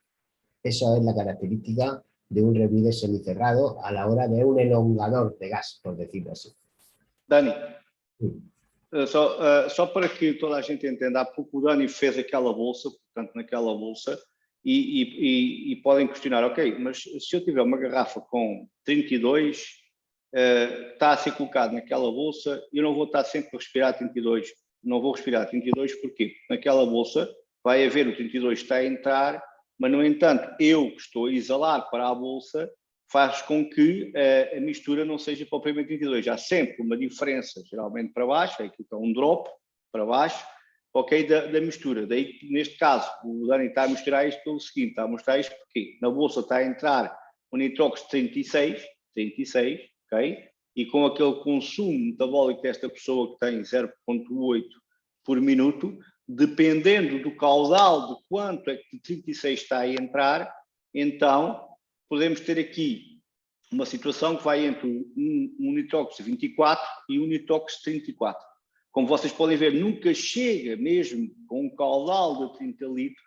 Esa es la característica de un revide semicerrado a la hora de un elongador de gas, por decirlo así. Dani, só para que toda a gente entenda, há pouco o Dani fez aquela bolsa, portanto, naquela bolsa, e podem questionar, ok, mas se eu tiver uma garrafa com 32, está a ser colocado naquela bolsa, eu não vou estar sempre a respirar 32. Não vou respirar 32 porque naquela bolsa vai haver o 32 que está a entrar, mas, no entanto, eu que estou a exalar para a bolsa faz com que a mistura não seja propriamente 32. Há sempre uma diferença, geralmente para baixo, é aqui que é um drop para baixo, ok, da mistura. Daí, neste caso, o Dani está a misturar isto pelo seguinte, está a mostrar isto porque na bolsa está a entrar o nitrox 36, ok? E com aquele consumo metabólico desta pessoa que tem 0,8 por minuto, dependendo do caudal de quanto é que 36 está a entrar, então podemos ter aqui uma situação que vai entre um nitrox 24 e um nitrox 34. Como vocês podem ver, nunca chega mesmo com um caudal de 30 litros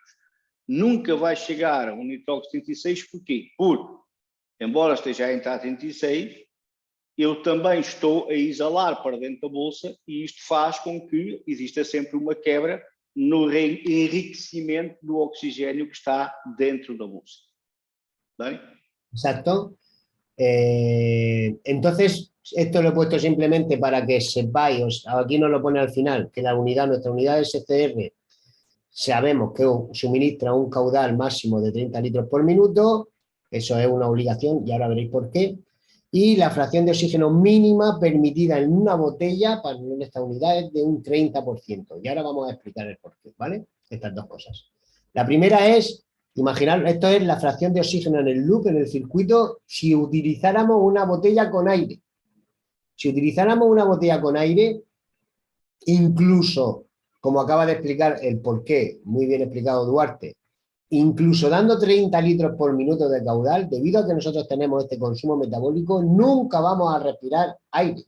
nunca vai chegar a um nitrox 36, porquê? Porque, embora esteja a entrar 36, eu também estou a exalar para dentro da bolsa e isto faz com que exista sempre uma quebra no enriquecimento do oxigênio que está dentro da bolsa. ¿Vale? Exacto. Entonces, esto lo he puesto simplemente para que sepáis, aquí nos lo pone al final, que nuestra unidad SCR, sabemos que suministra un caudal máximo de 30 litros por minuto, eso es una obligación y ahora veréis por qué, y la fracción de oxígeno mínima permitida en una botella para esta unidad es de un 30%, y ahora vamos a explicar el por qué, ¿vale? Estas dos cosas. La primera es, imaginar, esto es la fracción de oxígeno en el loop, en el circuito, si utilizáramos una botella con aire. Si utilizáramos una botella con aire, incluso, como acaba de explicar el porqué, muy bien explicado Duarte, incluso dando 30 litros por minuto de caudal, debido a que nosotros tenemos este consumo metabólico, nunca vamos a respirar aire.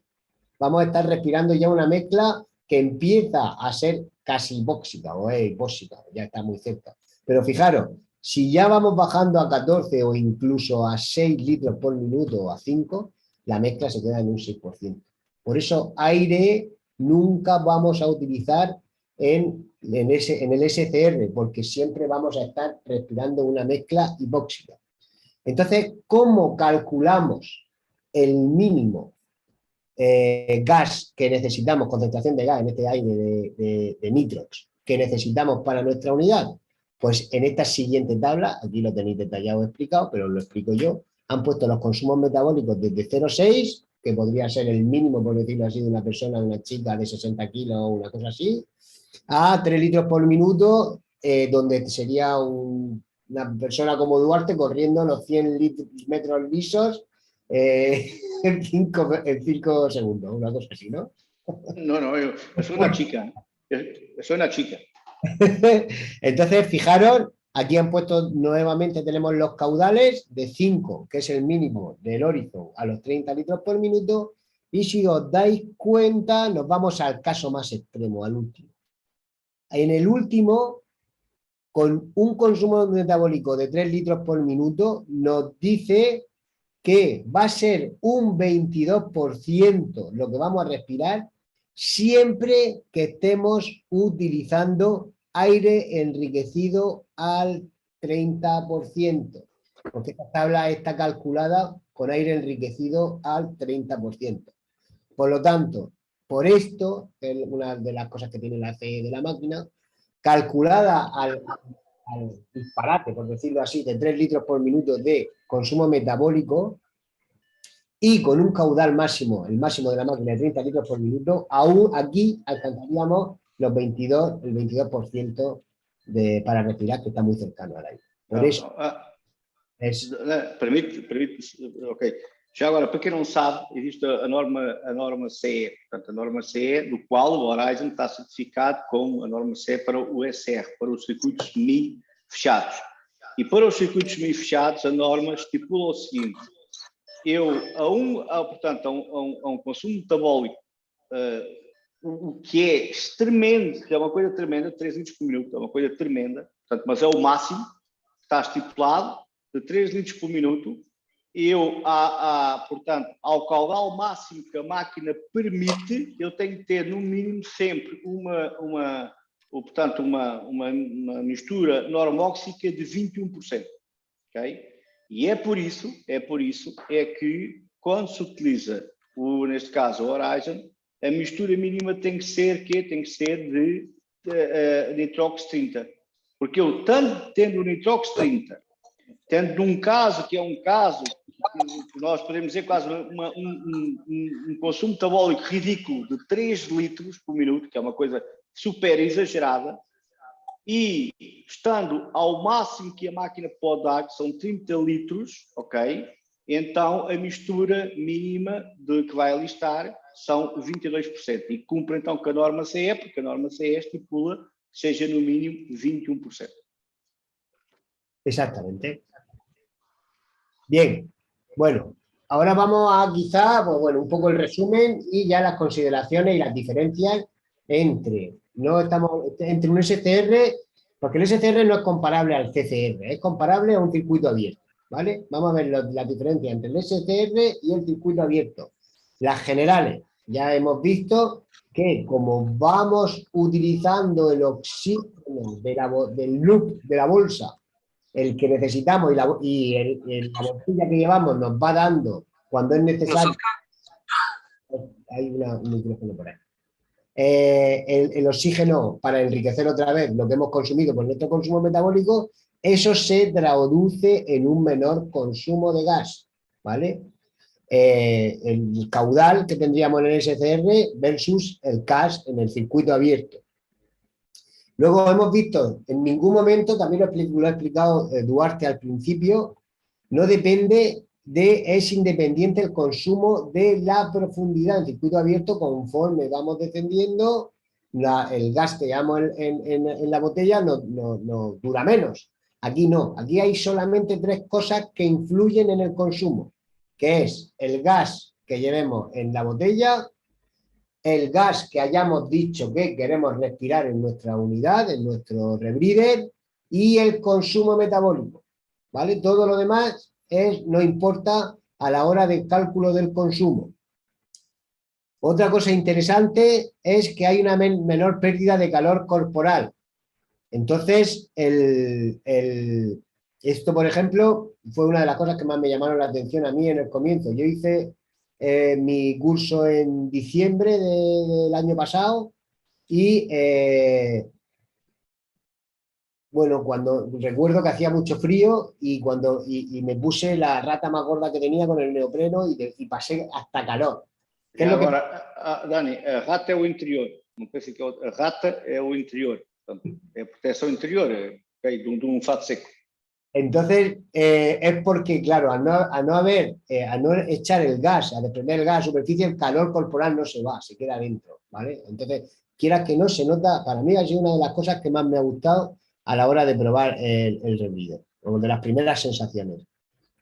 Vamos a estar respirando ya una mezcla que empieza a ser casi hipóxica o es hipóxica, ya está muy cerca. Pero fijaros, si ya vamos bajando a 14 o incluso a 6 litros por minuto o a 5, la mezcla se queda en un 6%. Por eso aire nunca vamos a utilizar en el SCR, porque siempre vamos a estar respirando una mezcla hipóxica. Entonces, ¿cómo calculamos el mínimo gas que necesitamos, concentración de gas en este aire de nitrox, que necesitamos para nuestra unidad? Pues en esta siguiente tabla, aquí lo tenéis detallado explicado, pero os lo explico yo, han puesto los consumos metabólicos desde 0,6, que podría ser el mínimo, por decirlo así, de una persona, una chica de 60 kilos o una cosa así, a 3 litros por minuto, donde sería una persona como Duarte corriendo los 100 metros lisos en 5 segundos, una cosa así, ¿no? No, es una chica. Es una chica. Entonces, fijaros, aquí han puesto nuevamente, tenemos los caudales de 5, que es el mínimo del Horizon, a los 30 litros por minuto, y si os dais cuenta, nos vamos al caso más extremo, al último. En el último, con un consumo metabólico de 3 litros por minuto, nos dice que va a ser un 22% lo que vamos a respirar siempre que estemos utilizando aire enriquecido al 30%, porque esta tabla está calculada con aire enriquecido al 30%. Por lo tanto, por esto, que es una de las cosas que tiene la CE de la máquina, calculada al disparate, por decirlo así, de 3 litros por minuto de consumo metabólico y con un caudal máximo, el máximo de la máquina de 30 litros por minuto, aún aquí alcanzaríamos el 22% para respirar, que está muy cercano al aire. Por eso permite, ok. Já agora, para quem não sabe, existe a norma CE, portanto, a norma CE, do qual o Horizon está certificado como a norma CE para o SR, para os circuitos semi-fechados. E para os circuitos semi-fechados, a norma estipula o seguinte: portanto, a um consumo metabólico, o que é tremendo, que é uma coisa tremenda, 3 litros por minuto, é uma coisa tremenda, portanto, mas é o máximo, está estipulado, de 3 litros por minuto. Portanto, ao caudal máximo que a máquina permite, eu tenho que ter no mínimo sempre uma mistura normóxica de 21%, ok? E é por isso que quando se utiliza, neste caso o Horizon, a mistura mínima tem que ser de nitrox 30, porque eu tendo o nitrox 30, tendo um caso que é um caso que nós podemos dizer quase um consumo metabólico ridículo de 3 litros por minuto, que é uma coisa super exagerada, e estando ao máximo que a máquina pode dar, que são 30 litros, ok? Então a mistura mínima que vai ali estar são 22%, e cumpre então com a norma CE, porque a norma CE estipula que seja no mínimo 21%. Exactamente. Bien, bueno, ahora vamos a quizá, pues bueno, un poco el resumen y ya las consideraciones y las diferencias entre un SCR Porque el SCR no es comparable al CCR, es comparable a un circuito abierto, ¿vale? Vamos a ver la diferencia entre el SCR y el circuito abierto. Las generales, ya hemos visto que como vamos utilizando el oxígeno del loop de la bolsa, el que necesitamos la botella que llevamos nos va dando cuando es necesario. Hay un micrófono por ahí. El oxígeno para enriquecer otra vez lo que hemos consumido por nuestro consumo metabólico, eso se traduce en un menor consumo de gas, ¿vale? El caudal que tendríamos en el SCR versus el CAS en el circuito abierto. Luego hemos visto, en ningún momento, también lo ha explicado Duarte al principio, no depende es independiente el consumo de la profundidad en circuito abierto conforme vamos descendiendo, el gas que llevamos en la botella no dura menos. Aquí no, aquí hay solamente 3 cosas que influyen en el consumo, que es el gas que llevemos en la botella, el gas que hayamos dicho que queremos respirar en nuestra unidad, en nuestro rebreather, y el consumo metabólico, ¿vale? Todo lo demás no importa a la hora del cálculo del consumo. Otra cosa interesante es que hay una menor pérdida de calor corporal. Entonces, esto, por ejemplo, fue una de las cosas que más me llamaron la atención a mí en el comienzo. Yo hice mi curso en diciembre del año pasado y bueno, cuando recuerdo que hacía mucho frío y me puse la rata más gorda que tenía con el neopreno y pasé hasta calor. ¿Qué es agora, Dani, a rata é o interior, não pensa que a rata é o interior, portanto, é a proteção interior, de un fato seco. Entonces, es porque, claro, al no echar el gas, a desprender el gas a la superficie, el calor corporal no se va, se queda dentro, ¿vale? Entonces, quieras que no, se nota, para mí ha sido una de las cosas que más me ha gustado a la hora de probar el rebreather, como de las primeras sensaciones.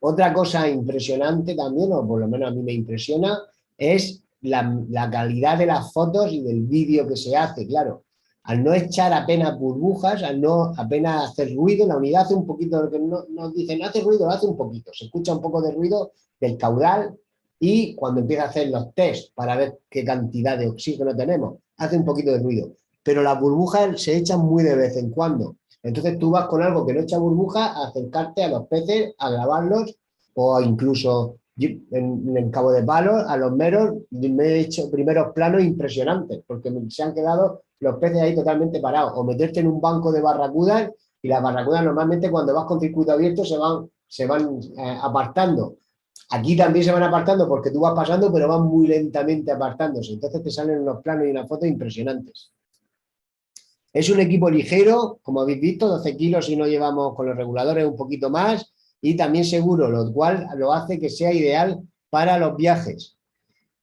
Otra cosa impresionante también, o por lo menos a mí me impresiona, es la calidad de las fotos y del vídeo que se hace, claro. Al no echar apenas burbujas, al no apenas hacer ruido, la unidad hace un poquito, lo que nos dicen, no hace ruido, lo hace un poquito, se escucha un poco de ruido del caudal y cuando empieza a hacer los test para ver qué cantidad de oxígeno tenemos, hace un poquito de ruido. Pero las burbujas se echan muy de vez en cuando. Entonces tú vas con algo que no echa burbujas a acercarte a los peces, a grabarlos o incluso en Cabo de Palos, a los meros, me he hecho primeros planos impresionantes porque se han quedado los peces ahí totalmente parados, o meterte en un banco de barracudas y las barracudas normalmente cuando vas con circuito abierto se van apartando. Aquí también se van apartando porque tú vas pasando, pero van muy lentamente apartándose. Entonces te salen unos planos y unas fotos impresionantes. Es un equipo ligero, como habéis visto, 12 kilos si no llevamos con los reguladores un poquito más, y también seguro, lo cual lo hace que sea ideal para los viajes.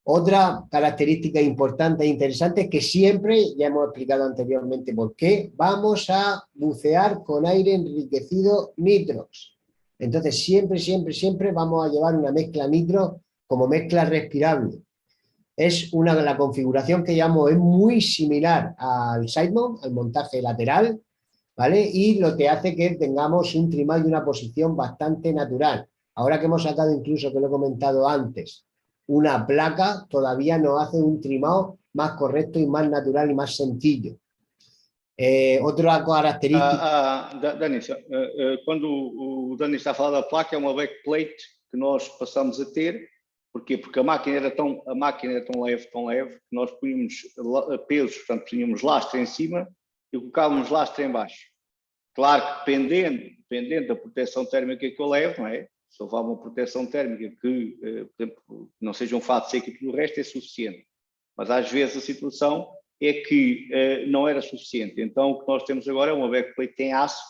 Otra característica importante e interesante es que siempre, ya hemos explicado anteriormente por qué, vamos a bucear con aire enriquecido nitrox. Entonces siempre vamos a llevar una mezcla nitro como mezcla respirable. Es la configuración que llamo es muy similar al sidemount, al montaje lateral, ¿vale? Y lo que hace que tengamos un trimado y una posición bastante natural. Ahora que hemos sacado incluso, que lo he comentado antes, una placa, todavía nos hace un trimado más correcto y más natural y más sencillo. Outra característica... Dani, quando o Dani está a falar da placa, é uma backplate que nós passamos a ter. Porquê? Porque a máquina era tão leve, que nós punhamos pesos, portanto, tínhamos lastre em cima e colocávamos lastre em baixo. Claro que dependendo da proteção térmica que eu levo, não é? Se houver uma proteção térmica que, por exemplo, não seja um fato seco e tudo o resto, é suficiente. Mas às vezes a situação é que não era suficiente. Então o que nós temos agora é uma backplate em aço,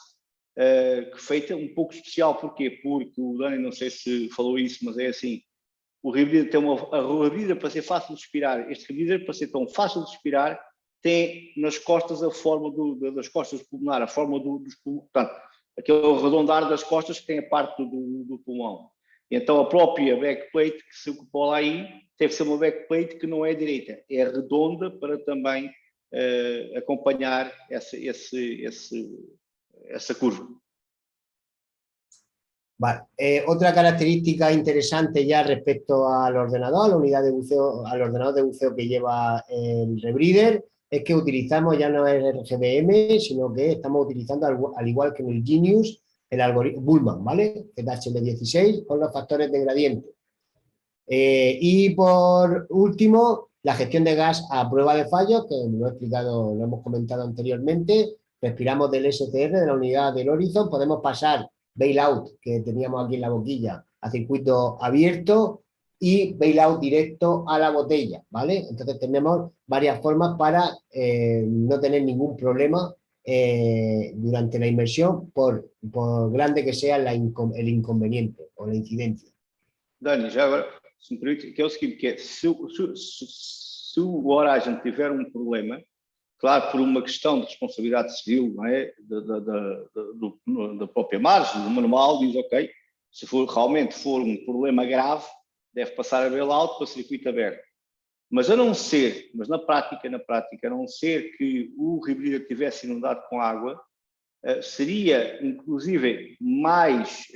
feita um pouco especial. Porquê? Porque o Dani, não sei se falou isso, mas é assim, o rebreather tem a rebreather para ser fácil de respirar. Este rebreather, para ser tão fácil de respirar, tem nas costas a forma das costas pulmonar, a forma dos pulmões, portanto, aquele arredondar das costas que tem a parte do pulmão. E então a própria backplate que se ocupou lá aí deve ser uma backplate que não é direita, é redonda para também acompanhar essa curva. Vale. Otra característica interesante ya respecto al ordenador, a la unidad de buceo, al ordenador de buceo que lleva el Rebreather, es que utilizamos ya no es RGBM, sino que estamos utilizando, al igual que en el Genius, el algoritmo Bullman, ¿vale? ZHL16 con los factores de gradiente. Y por último, la gestión de gas a prueba de fallos, que lo he explicado, lo hemos comentado anteriormente. Respiramos del SCR, de la unidad del Horizon, podemos pasar bailout, que teníamos aquí en la boquilla, a circuito abierto y bailout directo a la botella, ¿vale? Entonces tenemos varias formas para no tener ningún problema durante la inmersión, por grande que sea el inconveniente o la incidencia. Dani, já agora, se me permite, que é o seguinte, que é, se o Horizon tiver um problema, claro, por uma questão de responsabilidade civil, não é? Da própria margem, do manual, diz, ok, se realmente for um problema grave, deve passar a bailout para circuito aberto. Mas na prática, a não ser que o Rebreather tivesse inundado com água, seria, inclusive, mais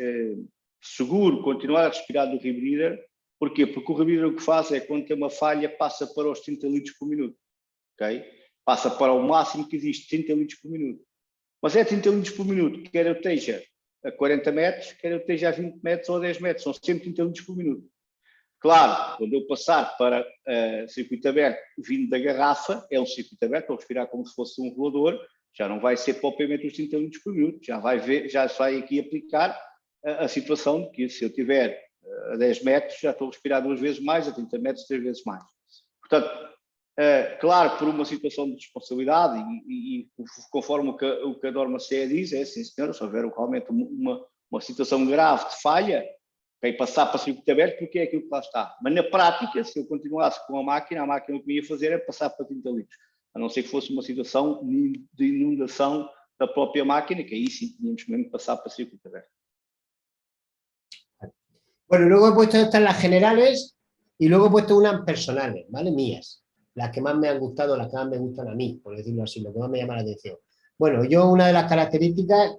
seguro continuar a respirar do Rebreather. Porquê? Porque o Rebreather o que faz é, quando tem uma falha, passa para os 30 litros por minuto, ok? Passa para o máximo que existe, 30 litros por minuto. Mas é 30 litros por minuto, quer eu esteja a 40 metros, quer eu esteja a 20 metros ou a 10 metros, são sempre 30 litros por minuto. Claro, quando eu passar para circuito aberto vindo da garrafa, é um circuito aberto, vou respirar como se fosse um rolador, já não vai ser propriamente os 30 litros por minuto, já vai aqui aplicar a situação de que se eu tiver a 10 metros, já estou a respirar 2 vezes mais, a 30 metros 3 vezes mais. Portanto, claro, por uma situação de responsabilidade e conforme o que a norma CE diz, é sim senhora, se houver realmente uma situação grave de falha, okay, passar para circuito aberto, porque é aquilo que lá está. Mas na prática, se eu continuasse com a máquina o que me ia fazer é passar para 30 litros, a não ser que fosse uma situação de inundação da própria máquina, que aí sim tínhamos mesmo que passar para circuito aberto. Bueno, luego he puesto estas las generales y luego he puesto unas personales, ¿vale? Mías. Las que más me han gustado, las que más me gustan a mí, por decirlo así, lo que más me llama la atención. Bueno, yo una de las características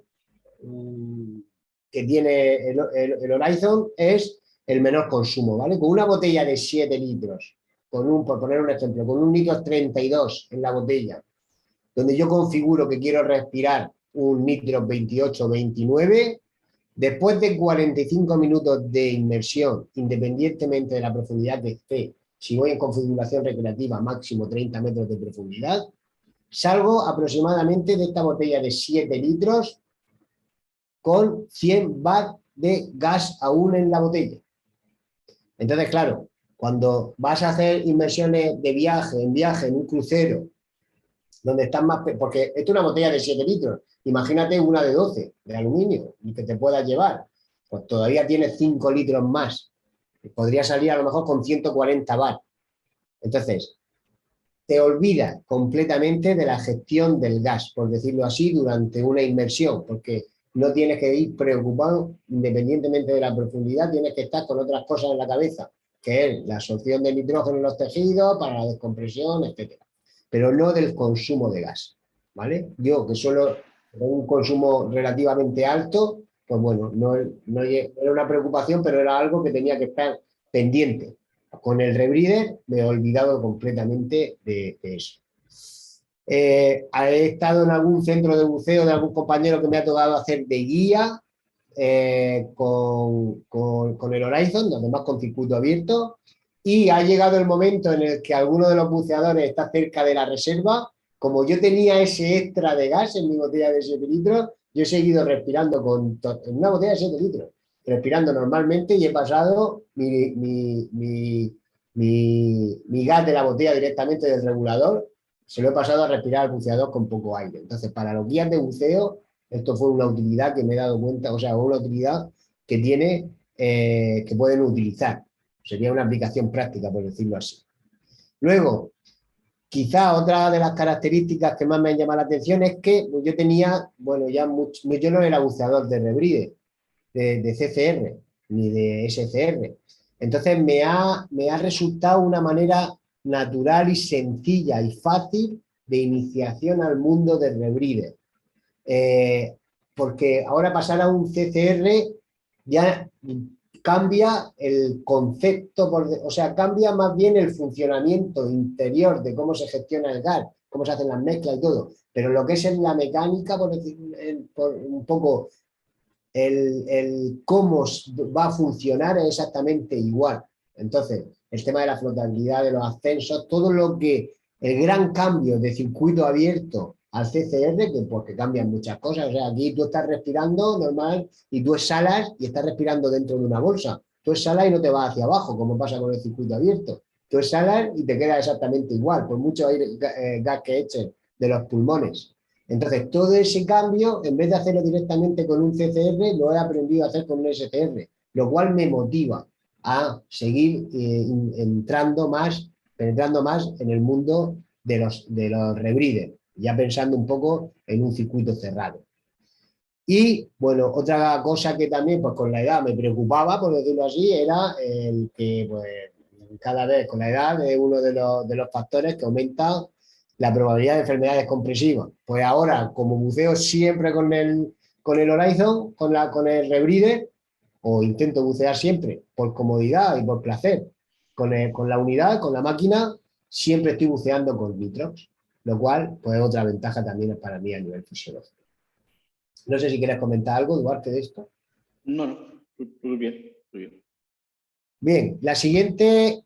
que tiene el Horizon es el menor consumo, ¿vale? Con una botella de 7 litros, por poner un ejemplo, con 1 litro 32 en la botella, donde yo configuro que quiero respirar 1 litro 28 29, después de 45 minutos de inmersión, independientemente de la profundidad que esté, si voy en configuración recreativa, máximo 30 metros de profundidad, salgo aproximadamente de esta botella de 7 litros con 100 bar de gas aún en la botella. Entonces, claro, cuando vas a hacer inmersiones de viaje, en un crucero, donde están más... Porque esto es una botella de 7 litros. Imagínate una de 12, de aluminio, y que te puedas llevar. Pues todavía tienes 5 litros más. Podría salir a lo mejor con 140 bar. Entonces, te olvidas completamente de la gestión del gas, por decirlo así, durante una inmersión, porque no tienes que ir preocupado, independientemente de la profundidad, tienes que estar con otras cosas en la cabeza, que es la absorción de nitrógeno en los tejidos, para la descompresión, etcétera. Pero no del consumo de gas, ¿vale? Yo, que solo tengo un consumo relativamente alto, pues bueno, no era una preocupación, pero era algo que tenía que estar pendiente. Con el Rebreather me he olvidado completamente de eso. He estado en algún centro de buceo de algún compañero que me ha tocado hacer de guía con el Horizon, los demás con circuito abierto, y ha llegado el momento en el que alguno de los buceadores está cerca de la reserva. Como yo tenía ese extra de gas en mi botella de 7 litros, yo he seguido respirando en una botella de 7 litros, respirando normalmente, y he pasado mi gas de la botella directamente del regulador, se lo he pasado a respirar al buceador con poco aire. Entonces, para los guías de buceo, esto fue una utilidad que me he dado cuenta, o sea, una utilidad que tiene, que pueden utilizar. Sería una aplicación práctica, por decirlo así. Luego, quizá otra de las características que más me han llamado la atención es que yo tenía, bueno, yo no era buceador de Rebreather, de CCR, ni de SCR. Entonces me ha resultado una manera natural y sencilla y fácil de iniciación al mundo del Rebreather. porque ahora pasar a un CCR ya cambia el concepto, o sea, cambia más bien el funcionamiento interior de cómo se gestiona el gas, cómo se hacen las mezclas y todo, pero lo que es en la mecánica, por decir, por un poco cómo va a funcionar es exactamente igual. Entonces, el tema de la flotabilidad, de los ascensos, todo lo que, el gran cambio de circuito abierto al CCR, que porque cambian muchas cosas. O sea, aquí tú estás respirando normal y tú exhalas y estás respirando dentro de una bolsa. Tú exhalas y no te vas hacia abajo, como pasa con el circuito abierto. Tú exhalas y te queda exactamente igual, por mucho aire, gas que eches de los pulmones. Entonces, todo ese cambio, en vez de hacerlo directamente con un CCR, lo he aprendido a hacer con un SCR, lo cual me motiva a seguir penetrando más en el mundo de los rebreeders, ya pensando un poco en un circuito cerrado. Y, bueno, otra cosa que también, pues con la edad me preocupaba, por decirlo así, era el que, pues, cada vez con la edad es uno de los factores que aumenta la probabilidad de enfermedades compresivas. Pues ahora, como buceo siempre con el Horizon, con el Rebreather, o intento bucear siempre por comodidad y por placer, con la unidad, con la máquina, siempre estoy buceando con Nitrox, lo cual, pues, otra ventaja también es para mí a nivel fisiológico. No sé si quieres comentar algo, Duarte, de esto. No, no, todo bien, todo bien. Bien, la siguiente,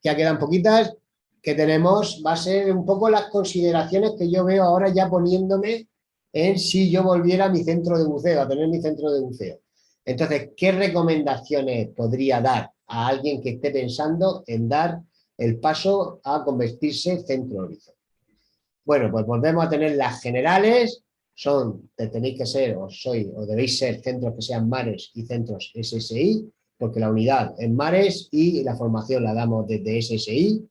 ya quedan poquitas, que tenemos, va a ser un poco las consideraciones que yo veo ahora ya poniéndome en si yo volviera a mi centro de buceo, a tener mi centro de buceo. Entonces, ¿qué recomendaciones podría dar a alguien que esté pensando en dar el paso a convertirse centro Horizon? Bueno, pues volvemos a tener las generales, tenéis que ser, o debéis ser centros que sean mares y centros SSI, porque la unidad es mares y la formación la damos desde SSI.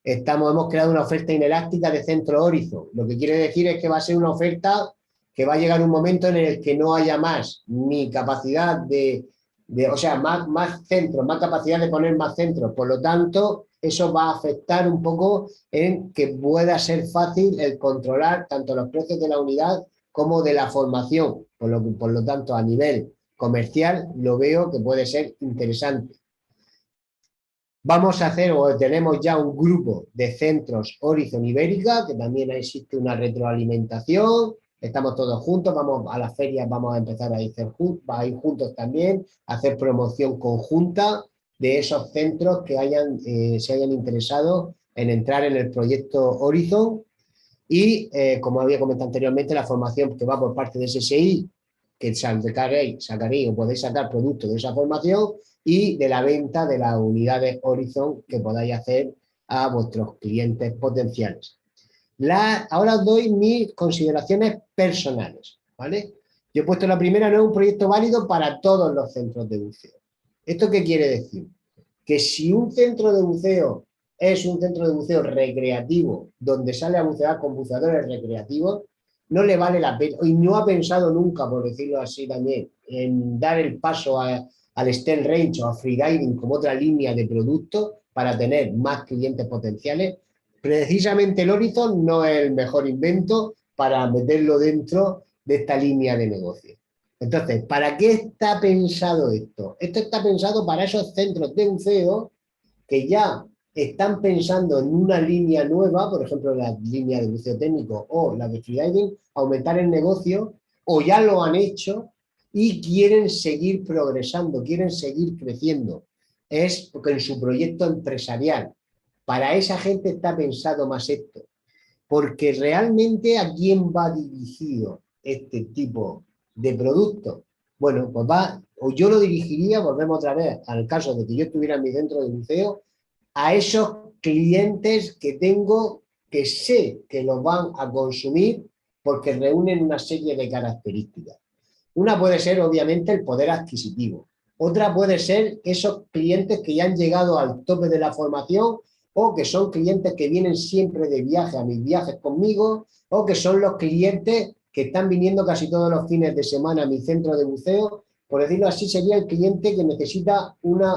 Hemos creado una oferta inelástica de centro Horizon, lo que quiere decir es que va a ser una oferta que va a llegar un momento en el que no haya más ni capacidad o sea, más centros, más capacidad de poner más centros. Por lo tanto, eso va a afectar un poco en que pueda ser fácil el controlar tanto los precios de la unidad como de la formación. Por lo tanto, a nivel comercial, lo veo que puede ser interesante. Vamos a hacer, o tenemos ya un grupo de centros Horizon Ibérica, que también existe una retroalimentación. Estamos todos juntos, vamos a las ferias, vamos a empezar a ir juntos también, a hacer promoción conjunta de esos centros que se hayan interesado en entrar en el proyecto Horizon. Y, como había comentado anteriormente, la formación que va por parte de SSI, que sacaréis o podéis sacar productos de esa formación, y de la venta de las unidades Horizon que podáis hacer a vuestros clientes potenciales. Ahora os doy mis consideraciones personales, ¿vale? Yo he puesto la primera, no es un proyecto válido para todos los centros de buceo. ¿Esto qué quiere decir? Que si un centro de buceo es un centro de buceo recreativo, donde sale a bucear con buceadores recreativos, no le vale la pena, y no ha pensado nunca, por decirlo así también, en dar el paso al Extend Range o a Freediving como otra línea de producto para tener más clientes potenciales. Precisamente el Horizon no es el mejor invento para meterlo dentro de esta línea de negocio. Entonces, ¿para qué está pensado esto? Esto está pensado para esos centros de buceo que ya están pensando en una línea nueva, por ejemplo, la línea de buceo técnico o la de freediving, aumentar el negocio, o ya lo han hecho y quieren seguir progresando, quieren seguir creciendo. Es porque en su proyecto empresarial. Para esa gente está pensado más esto. Porque realmente ¿a quién va dirigido este tipo de producto? Bueno, pues o yo lo dirigiría, volvemos otra vez al caso de que yo estuviera en mi centro de buceo, a esos clientes que tengo que sé que los van a consumir porque reúnen una serie de características. Una puede ser, obviamente, el poder adquisitivo. Otra puede ser esos clientes que ya han llegado al tope de la formación, o que son clientes que vienen siempre de viaje a mis viajes conmigo, o que son los clientes que están viniendo casi todos los fines de semana a mi centro de buceo. Por decirlo así, sería el cliente que necesita un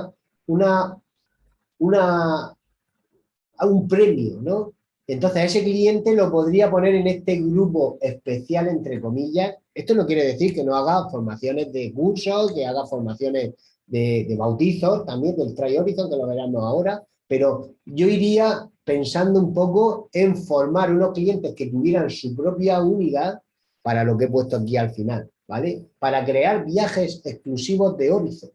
premio, ¿no? Entonces, a ese cliente lo podría poner en este grupo especial, entre comillas, Esto no quiere decir que no haga formaciones de cursos, que haga formaciones de bautizos, también del Try Horizon, que lo veremos ahora, pero yo iría pensando un poco en formar unos clientes que tuvieran su propia unidad para lo que he puesto aquí al final, ¿vale? Para crear viajes exclusivos de Horizon,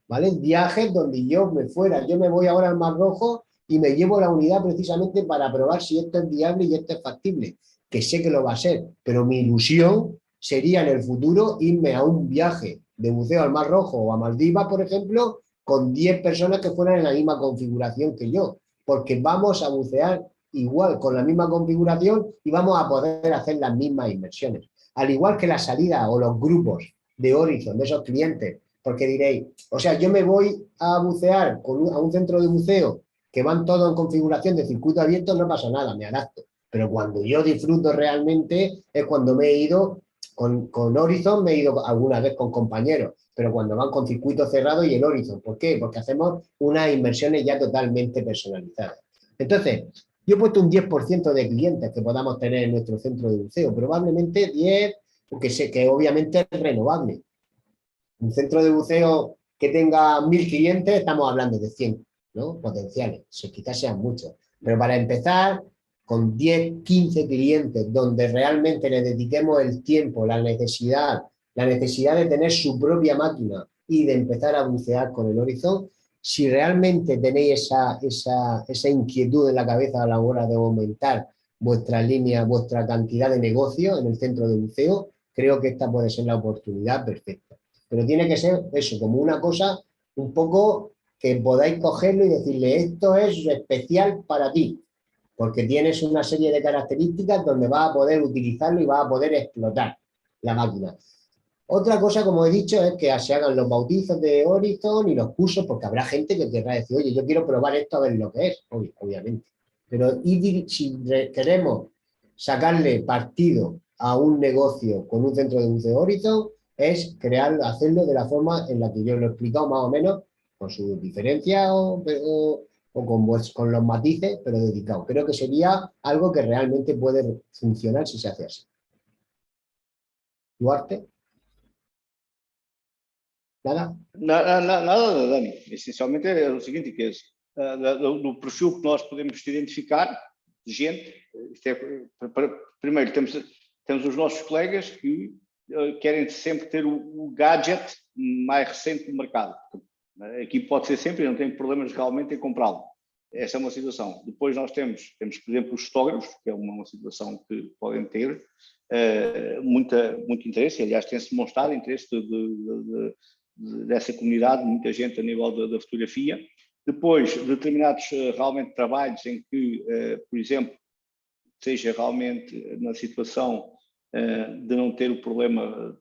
¿vale? Viajes donde yo me voy ahora al Mar Rojo y me llevo la unidad precisamente para probar si esto es viable y esto es factible, que sé que lo va a ser, pero mi ilusión sería en el futuro irme a un viaje de buceo al Mar Rojo o a Maldivas, por ejemplo, con 10 personas que fueran en la misma configuración que yo, porque vamos a bucear igual, con la misma configuración y vamos a poder hacer las mismas inversiones. Al igual que la salida o los grupos de Horizon, de esos clientes, porque diréis, o sea, yo me voy a bucear a un centro de buceo que van todos en configuración de circuito abierto, no pasa nada, me adapto. Pero cuando yo disfruto realmente es cuando me he ido con Horizon, me he ido alguna vez con compañeros, pero cuando van con circuito cerrado y el Horizon. ¿Por qué? Porque hacemos unas inversiones ya totalmente personalizadas. Entonces, yo he puesto un 10% de clientes que podamos tener en nuestro centro de buceo, probablemente 10, porque sé que obviamente es renovable. Un centro de buceo que tenga 1000 clientes, estamos hablando de 100, ¿no? Potenciales, quizás sean muchos. Pero para empezar, con 10, 15 clientes, donde realmente le dediquemos el tiempo, la necesidad de tener su propia máquina y de empezar a bucear con el Horizon, si realmente tenéis esa inquietud en la cabeza a la hora de aumentar vuestra línea, vuestra cantidad de negocio en el centro de buceo, creo que esta puede ser la oportunidad perfecta. Pero tiene que ser eso, como una cosa un poco que podáis cogerlo y decirle, esto es especial para ti, porque tienes una serie de características donde vas a poder utilizarlo y vas a poder explotar la máquina. Otra cosa, como he dicho, es que se hagan los bautizos de Horizon y los cursos, porque habrá gente que querrá decir, oye, yo quiero probar esto a ver lo que es, obviamente. Pero si queremos sacarle partido a un negocio con un centro de buceo Horizon, es hacerlo de la forma en la que yo lo he explicado más o menos, con sus diferencias o con los matices, pero dedicado. Creo que sería algo que realmente puede funcionar si se hace así. Duarte. ¿Nada? Nada, Dani. Essencialmente é o seguinte, que é do perfil que nós podemos identificar de gente. Primeiro, temos os nossos colegas que querem sempre ter o gadget mais recente do mercado. Aqui pode ser sempre, não tem problemas realmente em comprá-lo. Essa é uma situação. Depois nós temos, por exemplo, os fotógrafos, que é uma situação que podem ter muito interesse. Aliás, tem-se demonstrado interesse dessa comunidade, muita gente a nível da fotografia. Depois, determinados realmente trabalhos em que, por exemplo, seja realmente na situação de não ter o problema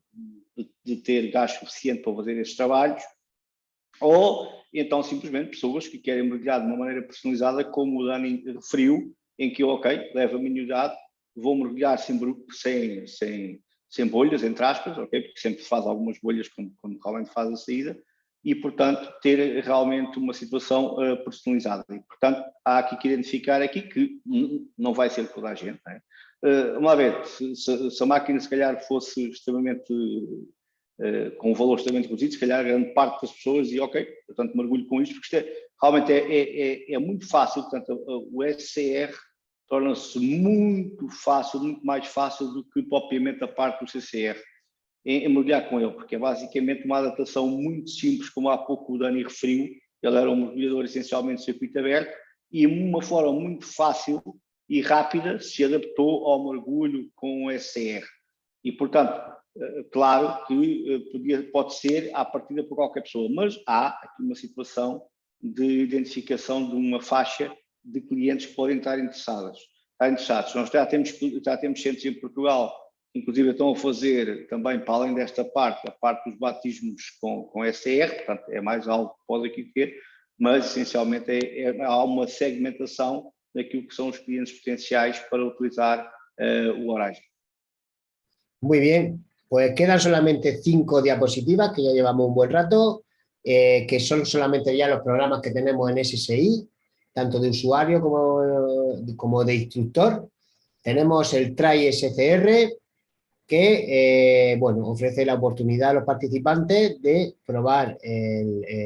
de ter gás suficiente para fazer esses trabalhos, ou então simplesmente pessoas que querem mergulhar de uma maneira personalizada, como o Dani referiu, em que, ok, levo a minha unidade, vou mergulhar sem bolhas, entre aspas, ok, porque sempre faz algumas bolhas quando realmente faz a saída, e, portanto, ter realmente uma situação personalizada. E, portanto, há aqui que identificar aqui que não vai ser toda a gente, não é? Vamos lá ver, se a máquina se calhar fosse extremamente com um valor extremamente reduzido, se calhar grande parte das pessoas dizia, ok, portanto mergulho com isto, porque isto realmente é muito fácil, portanto o SCR torna-se muito fácil, muito mais fácil do que propriamente a parte do CCR, em mergulhar com ele, porque é basicamente uma adaptação muito simples, como há pouco o Dani referiu, ele era um mergulhador essencialmente de circuito aberto, e uma forma muito fácil e rápida se adaptou ao mergulho com o SCR. E, portanto, claro que pode ser à partida por qualquer pessoa, mas há aqui uma situação de identificação de uma faixa de clientes que podem estar interessados. Nós já temos centros em Portugal, inclusive estão a fazer também, para além desta parte, a parte dos batismos com SCR, portanto é mais algo que pode aqui ter, mas essencialmente há uma segmentação daquilo que são os clientes potenciais para utilizar o Horizon. Muy bien, pues quedan solamente 5 diapositivas, que ya llevamos un buen rato, que son solamente ya los programas que tenemos en SSI, tanto de usuario como de instructor. Tenemos el Try SCR, que bueno, ofrece la oportunidad a los participantes de probar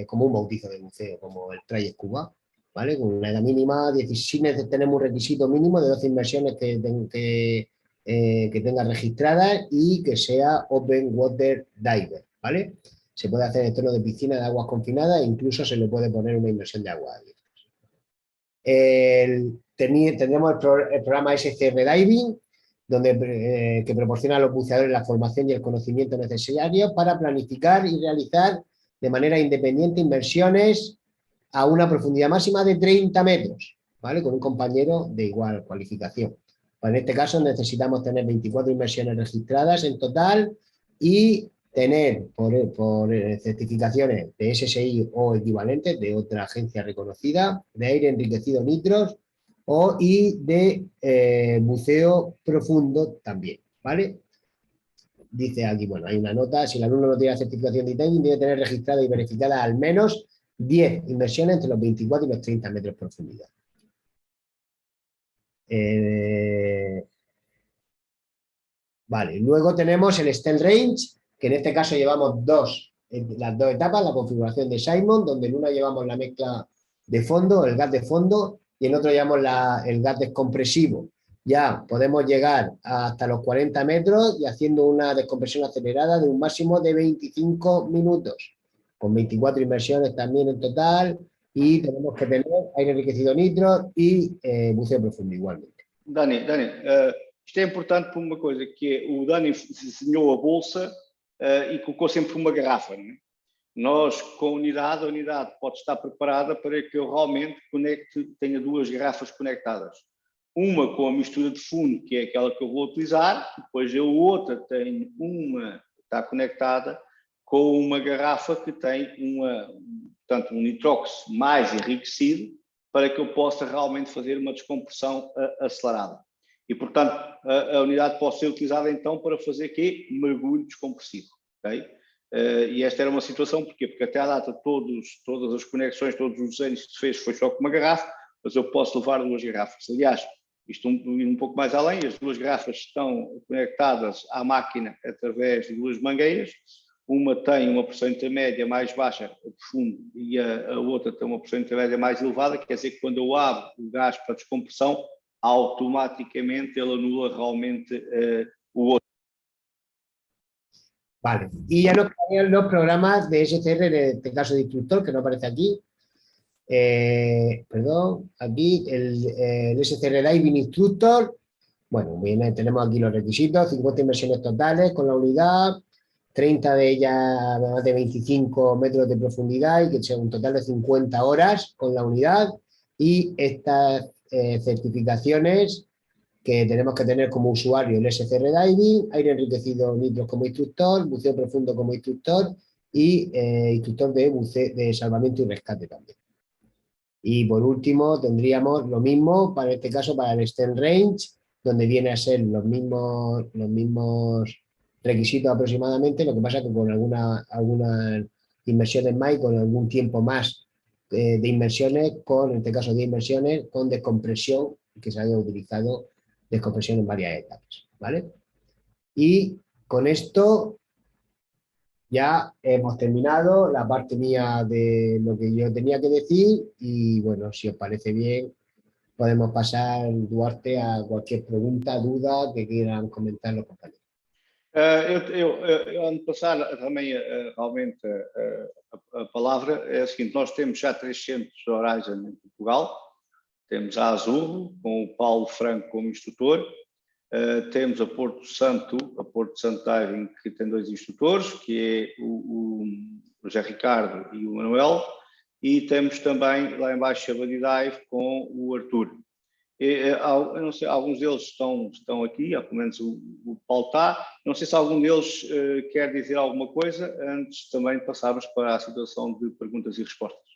como un bautizo de buceo, como el Try Scuba, ¿vale? Con una edad mínima, tenemos un requisito mínimo de 12 inmersiones que tenga registradas y que sea Open Water Diver, ¿vale? Se puede hacer en entorno de piscina de aguas confinadas e incluso se le puede poner una inmersión de agua abierta. Tendremos el programa SCR Diving, que proporciona a los buceadores la formación y el conocimiento necesarios para planificar y realizar de manera independiente inmersiones a una profundidad máxima de 30 metros, ¿vale? Con un compañero de igual cualificación. En este caso necesitamos tener 24 inmersiones registradas en total y tener por certificaciones de SSI o equivalentes de otra agencia reconocida, de aire enriquecido nitros y de buceo profundo también, ¿vale? Dice aquí, bueno, hay una nota, si el alumno no tiene la certificación de diving, debe tener registrada y verificada al menos 10 inmersiones entre los 24 y los 30 metros de profundidad. Vale, luego tenemos el Extend Range, que en este caso llevamos las dos etapas, la configuración de Simon, donde en una llevamos la mezcla de fondo, el gas de fondo, y en otro llevamos el gas descompresivo. Ya podemos llegar hasta los 40 metros y haciendo una descompresión acelerada de un máximo de 25 minutos, con 24 inmersiones también en total, y tenemos que tener aire enriquecido nitro y buceo profundo igualmente. Dani, isto é importante por uma coisa, que é o Dani desenhou a bolsa e colocou sempre uma garrafa, não é? Nós, com a unidade pode estar preparada para que eu realmente tenha duas garrafas conectadas. Uma com a mistura de fundo, que é aquela que eu vou utilizar, depois a outra tem está conectada com uma garrafa que tem portanto, um nitrox mais enriquecido, para que eu possa realmente fazer uma descompressão acelerada. E, portanto, a unidade pode ser utilizada então para fazer mergulho descompressivo. Okay? E esta era uma situação, porquê? Porque até à data todas as conexões, todos os desenhos que se fez foi só com uma garrafa, mas eu posso levar duas garrafas. Aliás, isto indo um pouco mais além, as duas garrafas estão conectadas à máquina através de duas mangueiras. Uma tem uma pressão intermédia mais baixa, profundo, e a outra tem uma pressão intermédia mais elevada, quer dizer que quando eu abro o gás para descompressão, automáticamente ele anula realmente o outro. Vale, y ya nos quedarían los programas de SCR, en este caso de instructor, que no aparece aquí. Perdón, aquí el SCR Diving Instructor. Bueno, bien, tenemos aquí los requisitos, 50 inmersiones totales con la unidad, 30 de ellas más de 25 metros de profundidad y que sea un total de 50 horas con la unidad, y estas certificaciones que tenemos que tener como usuario: el SCR Diving, aire enriquecido nitros como instructor, buceo profundo como instructor y instructor de salvamento y rescate también. Y por último tendríamos lo mismo para este caso para el Extend Range, donde viene a ser los mismos requisitos aproximadamente, lo que pasa que con algunas inmersiones más y con algún tiempo más de inmersiones, en este caso de inmersiones con descompresión, que se haya utilizado descompresión en varias etapas, ¿vale? Y con esto ya hemos terminado la parte mía de lo que yo tenía que decir y bueno, si os parece bien, podemos pasar, Duarte, a cualquier pregunta, duda que quieran comentar los compañeros. Eu ando passar também realmente a palavra. É o seguinte: nós temos já 3 centros Horizon em Portugal. Temos a Azul, com o Paulo Franco como instrutor. Temos a Porto Santo Diving, que tem 2 instrutores, que é o José Ricardo e o Manuel. E temos também lá embaixo a Buddy Dive com o Arthur. Eu não sei, alguns deles estão aqui, pelo menos o Paulo está. Não sei se algum deles quer dizer alguma coisa antes também de passarmos para a situação de perguntas e respostas.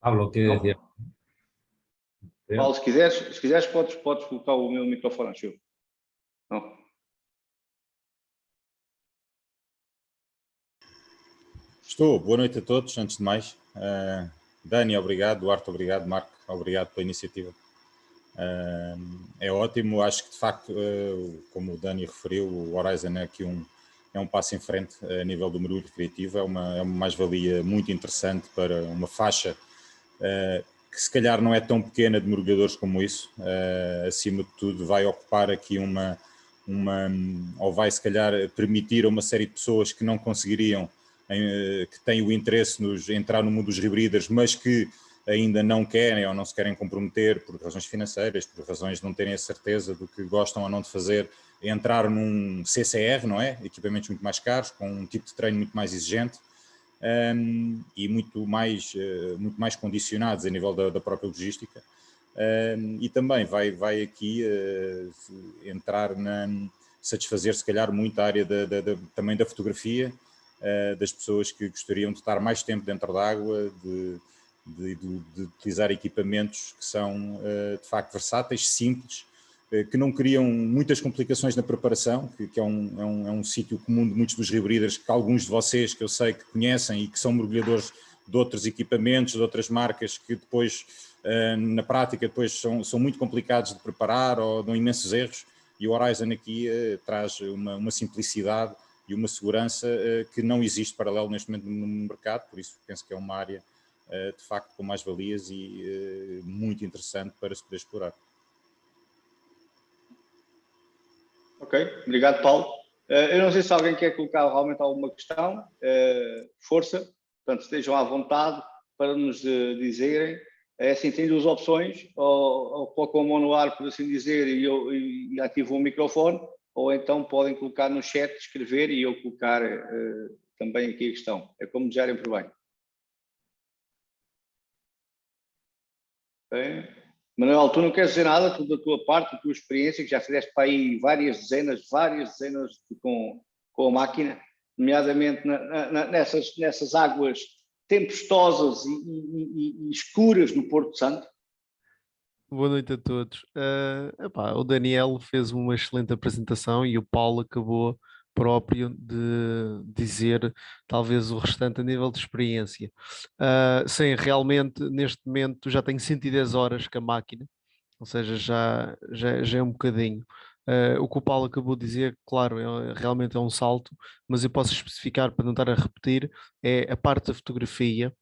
Pablo, ¿qué decía? Paulo, se quiseres podes colocar o meu microfone, acho eu. Não? Estou. Boa noite a todos, antes de mais. Dani, obrigado. Duarte, obrigado. Marco, obrigado pela iniciativa. É ótimo, acho que de facto, como o Dani referiu, o Horizon é aqui é um passo em frente a nível do mergulho recreativo, é uma mais-valia muito interessante para uma faixa que se calhar não é tão pequena de mergulhadores como isso, acima de tudo vai ocupar aqui ou vai se calhar permitir a uma série de pessoas que não conseguiriam, que têm o interesse entrar no mundo dos rebreeders, mas que ainda não querem ou não se querem comprometer por razões financeiras, por razões de não terem a certeza do que gostam ou não de fazer, entrar num CCR, não é? Equipamentos muito mais caros, com um tipo de treino muito mais exigente e muito mais condicionados a nível da própria logística. E também vai aqui satisfazer se calhar muito a área também da fotografia, das pessoas que gostariam de estar mais tempo dentro da água, de utilizar equipamentos que são de facto versáteis, simples, que não criam muitas complicações na preparação, que é um sítio comum de muitos dos rebreeders, que alguns de vocês que eu sei que conhecem e que são mergulhadores de outros equipamentos, de outras marcas, que depois na prática depois são muito complicados de preparar ou dão imensos erros, e o Horizon aqui traz uma simplicidade e uma segurança que não existe paralelo neste momento no mercado, por isso penso que é uma área de facto com mais valias e muito interessante para se poder explorar. Ok, obrigado, Paulo. Eu não sei se alguém quer colocar realmente alguma questão, força, portanto estejam à vontade para nos dizerem. Assim, tem duas opções, ou colocam a mão no ar, por assim dizer, e ativam o microfone, ou então podem colocar no chat, escrever e eu colocar também aqui a questão. É como desejarem por bem. Okay. Manuel, tu não queres dizer nada, tu da tua parte, da tua experiência, que já fizeste para aí várias dezenas com a máquina, nomeadamente nessas águas tempestosas e escuras no Porto Santo? Boa noite a todos. O Daniel fez uma excelente apresentação e o Paulo acabou próprio de dizer talvez o restante a nível de experiência. Sim, realmente neste momento já tenho 110 horas com a máquina, ou seja, já é um bocadinho. O que o Paulo acabou de dizer, claro, realmente é um salto, mas eu posso especificar para não estar a repetir, é a parte da fotografia,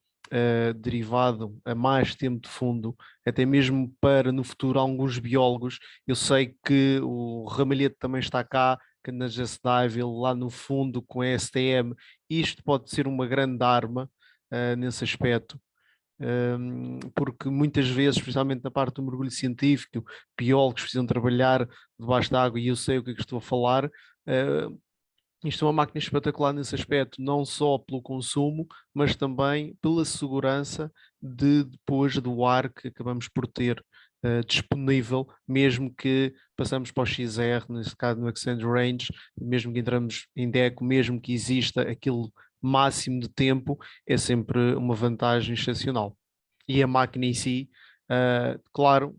derivado a mais tempo de fundo, até mesmo para no futuro alguns biólogos. Eu sei que o Ramalhete também está cá, que na Just Dive, ele lá no fundo com a STM, isto pode ser uma grande arma nesse aspecto. Porque muitas vezes, especialmente na parte do mergulho científico, biólogos precisam trabalhar debaixo d'água e eu sei o que é que estou a falar. Isto é uma máquina espetacular nesse aspecto, não só pelo consumo, mas também pela segurança depois do ar que acabamos por ter disponível, mesmo que passamos para o XR, neste caso no Extended Range, mesmo que entramos em DECO, mesmo que exista aquele máximo de tempo, é sempre uma vantagem excepcional. E a máquina em si, claro,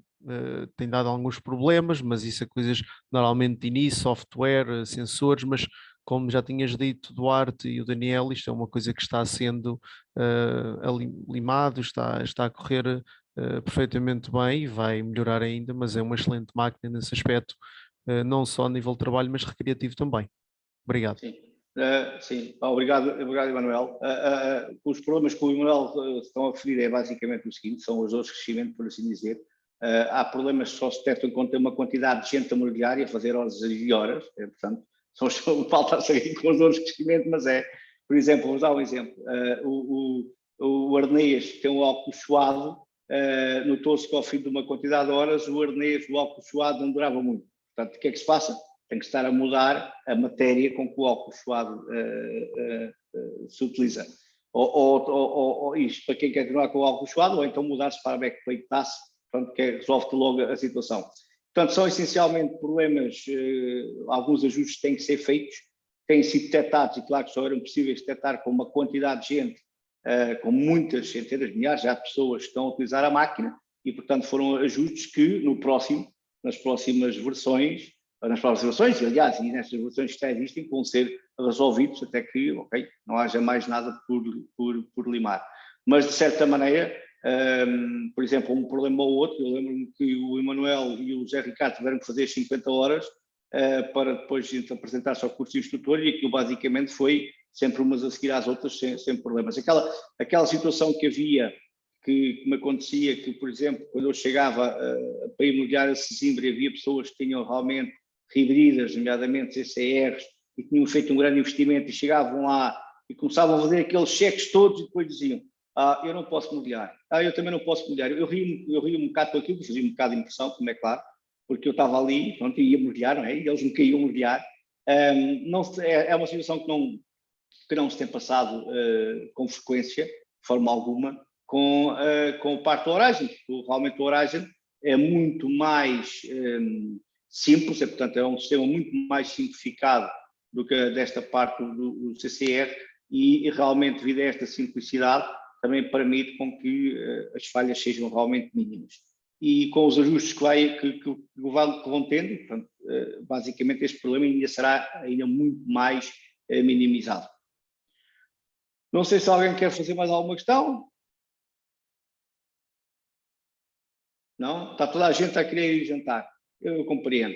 tem dado alguns problemas, mas isso é coisas normalmente de início, software, sensores, mas como já tinhas dito, Duarte e o Daniel, isto é uma coisa que está sendo limado, está a correr perfeitamente bem e vai melhorar ainda, mas é uma excelente máquina nesse aspecto, não só a nível de trabalho, mas recreativo também. Obrigado. Sim, sim. Obrigado, Emanuel. Os problemas que o Emanuel estão a referir é basicamente o seguinte, são os dores de crescimento, por assim dizer. Há problemas que só se detectam quando tem uma quantidade de gente a mergulhar e a fazer horas e horas, portanto, falta a seguir com os dores de crescimento, mas por exemplo, vou dar um exemplo, o arnês tem um óculos suado, notou-se que ao fim de uma quantidade de horas o arnês, o óculos suado não durava muito, portanto, o que é que se passa? Tem que estar a mudar a matéria com que o óculos suado se utiliza. Ou isto, para quem quer continuar com o óculos suado, ou então mudar-se para a backplate TAS, portanto, que resolve logo a situação. Portanto, são essencialmente problemas, alguns ajustes têm que ser feitos, têm sido detectados, e claro que só eram possíveis detectar com uma quantidade de gente, com muitas centenas de milhares, já pessoas que estão a utilizar a máquina, e portanto foram ajustes que nas próximas versões, e aliás, e nessas versões que já existem, vão ser resolvidos até que, ok, não haja mais nada por limar. Mas de certa maneira, por exemplo, um problema ou outro. Eu lembro-me que o Emanuel e o Zé Ricardo tiveram que fazer 50 horas para depois apresentar-se ao curso de instrutor, e aquilo basicamente foi sempre umas a seguir às outras, sem problemas. Aquela situação que havia, que me acontecia, que, por exemplo, quando eu chegava para ir mergulhar a Sesimbra, havia pessoas que tinham realmente rebridas, nomeadamente CCRs, e tinham feito um grande investimento, e chegavam lá e começavam a fazer aqueles cheques todos, e depois diziam: eu não posso mergulhar, eu também não posso mergulhar. Eu ria um bocado com aquilo, que fazia um bocado de impressão, como é claro, porque eu estava ali, pronto, ia mergulhar, não é? E eles me caíam mergulhar. É uma situação que não se tem passado com frequência, de forma alguma, com o parto do Horizon, porque realmente o Horizon é muito mais simples, portanto é um sistema muito mais simplificado do que desta parte do CCR, e realmente, devido a esta simplicidade, também permite com que as falhas sejam realmente mínimas. E com os ajustes que vão tendo, portanto, basicamente este problema ainda será muito mais minimizado. Não sei se alguém quer fazer mais alguma questão. Não? Está toda a gente a querer ir jantar. Eu compreendo.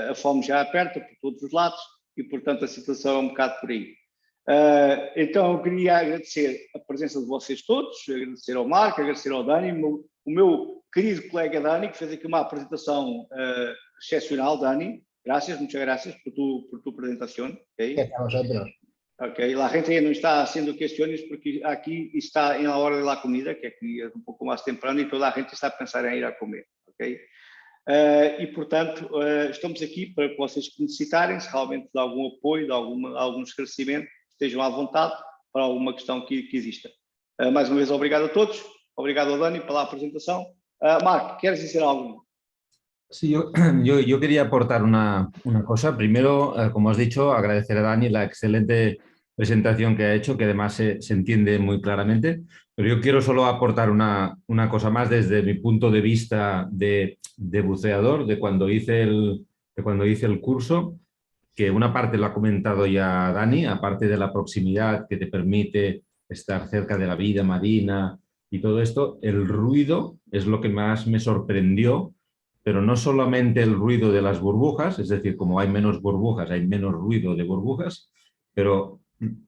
A fome já aperta por todos os lados e, portanto, a situação é um bocado por aí. Então, eu queria agradecer a presença de vocês todos, agradecer ao Marco, agradecer ao Dani, o meu querido colega Dani, que fez aqui uma apresentação excepcional. Dani, muchas gracias por tu apresentação. Okay? A vosotros. Ok, la gente no está haciendo cuestiones porque aquí está en la hora de la comida, que aquí es un poco más temprano y toda la gente está a pensar en ir a comer, ok? E, portanto, estamos aqui para que vocês que necessitarem, se realmente de algum apoio, de algum esclarecimento, estejam à vontade para alguma questão que exista. Mais uma vez, obrigado a todos. Obrigado ao Dani pela apresentação. Marc, ¿quieres dizer algo? Sí, yo quería aportar una cosa. Primero, como has dicho, agradecer a Dani la excelente presentación que ha hecho, que además se entiende muy claramente. Pero yo quiero solo aportar una cosa más desde mi punto de vista de buceador, de cuando hice el curso, que una parte lo ha comentado ya Dani, aparte de la proximidad que te permite estar cerca de la vida marina y todo esto, el ruido es lo que más me sorprendió. Pero no solamente el ruido de las burbujas, es decir, como hay menos burbujas, hay menos ruido de burbujas, pero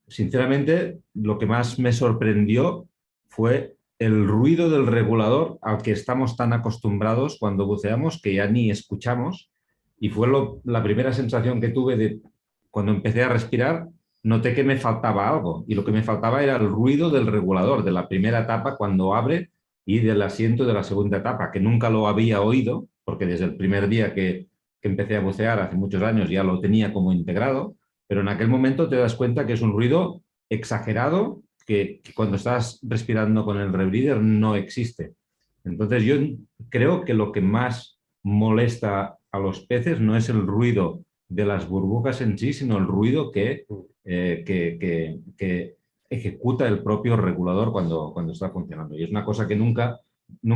sinceramente lo que más me sorprendió fue el ruido del regulador al que estamos tan acostumbrados cuando buceamos que ya ni escuchamos, y fue la primera sensación que tuve de cuando empecé a respirar. Noté que me faltaba algo, y lo que me faltaba era el ruido del regulador de la primera etapa cuando abre y del asiento de la segunda etapa, que nunca lo había oído, porque desde el primer día que empecé a bucear hace muchos años ya lo tenía como integrado, pero en aquel momento te das cuenta que es un ruido exagerado que cuando estás respirando con el rebreather no existe. Entonces yo creo que lo que más molesta a los peces no es el ruido de las burbujas en sí, sino el ruido que ejecuta el propio regulador cuando está funcionando. Y es una cosa que nunca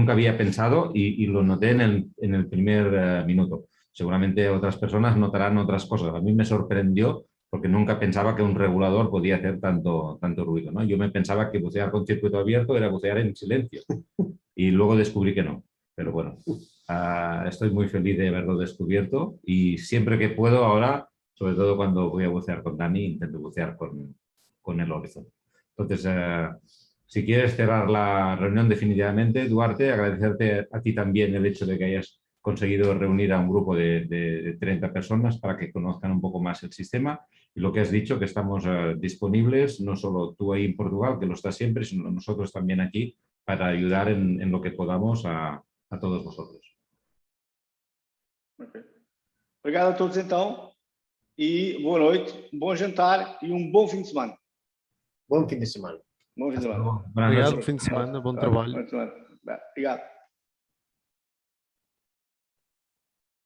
había pensado y lo noté en el primer minuto. Seguramente otras personas notarán otras cosas. A mí me sorprendió porque nunca pensaba que un regulador podía hacer tanto ruido, ¿no? Yo me pensaba que bucear con circuito abierto era bucear en silencio y luego descubrí que no. Pero bueno, estoy muy feliz de haberlo descubierto, y siempre que puedo ahora, sobre todo cuando voy a bucear con Dani, intento bucear con el Horizon. Entonces, si quieres cerrar la reunión definitivamente, Duarte, agradecerte a ti también el hecho de que hayas conseguido reunir a un grupo de 30 personas para que conozcan un poco más el sistema, y lo que has dicho, que estamos disponibles, no solo tú ahí en Portugal, que lo estás siempre, sino nosotros también aquí, para ayudar en lo que podamos a todos vosotros. Okay. Obrigado a todos então, e boa noite, bom jantar e bom fim de semana. Buen fin de semana. Bom fim de semana. Buenas Obrigado, noches. fim de semana, bom trabalho. Bom fim de semana. Obrigado.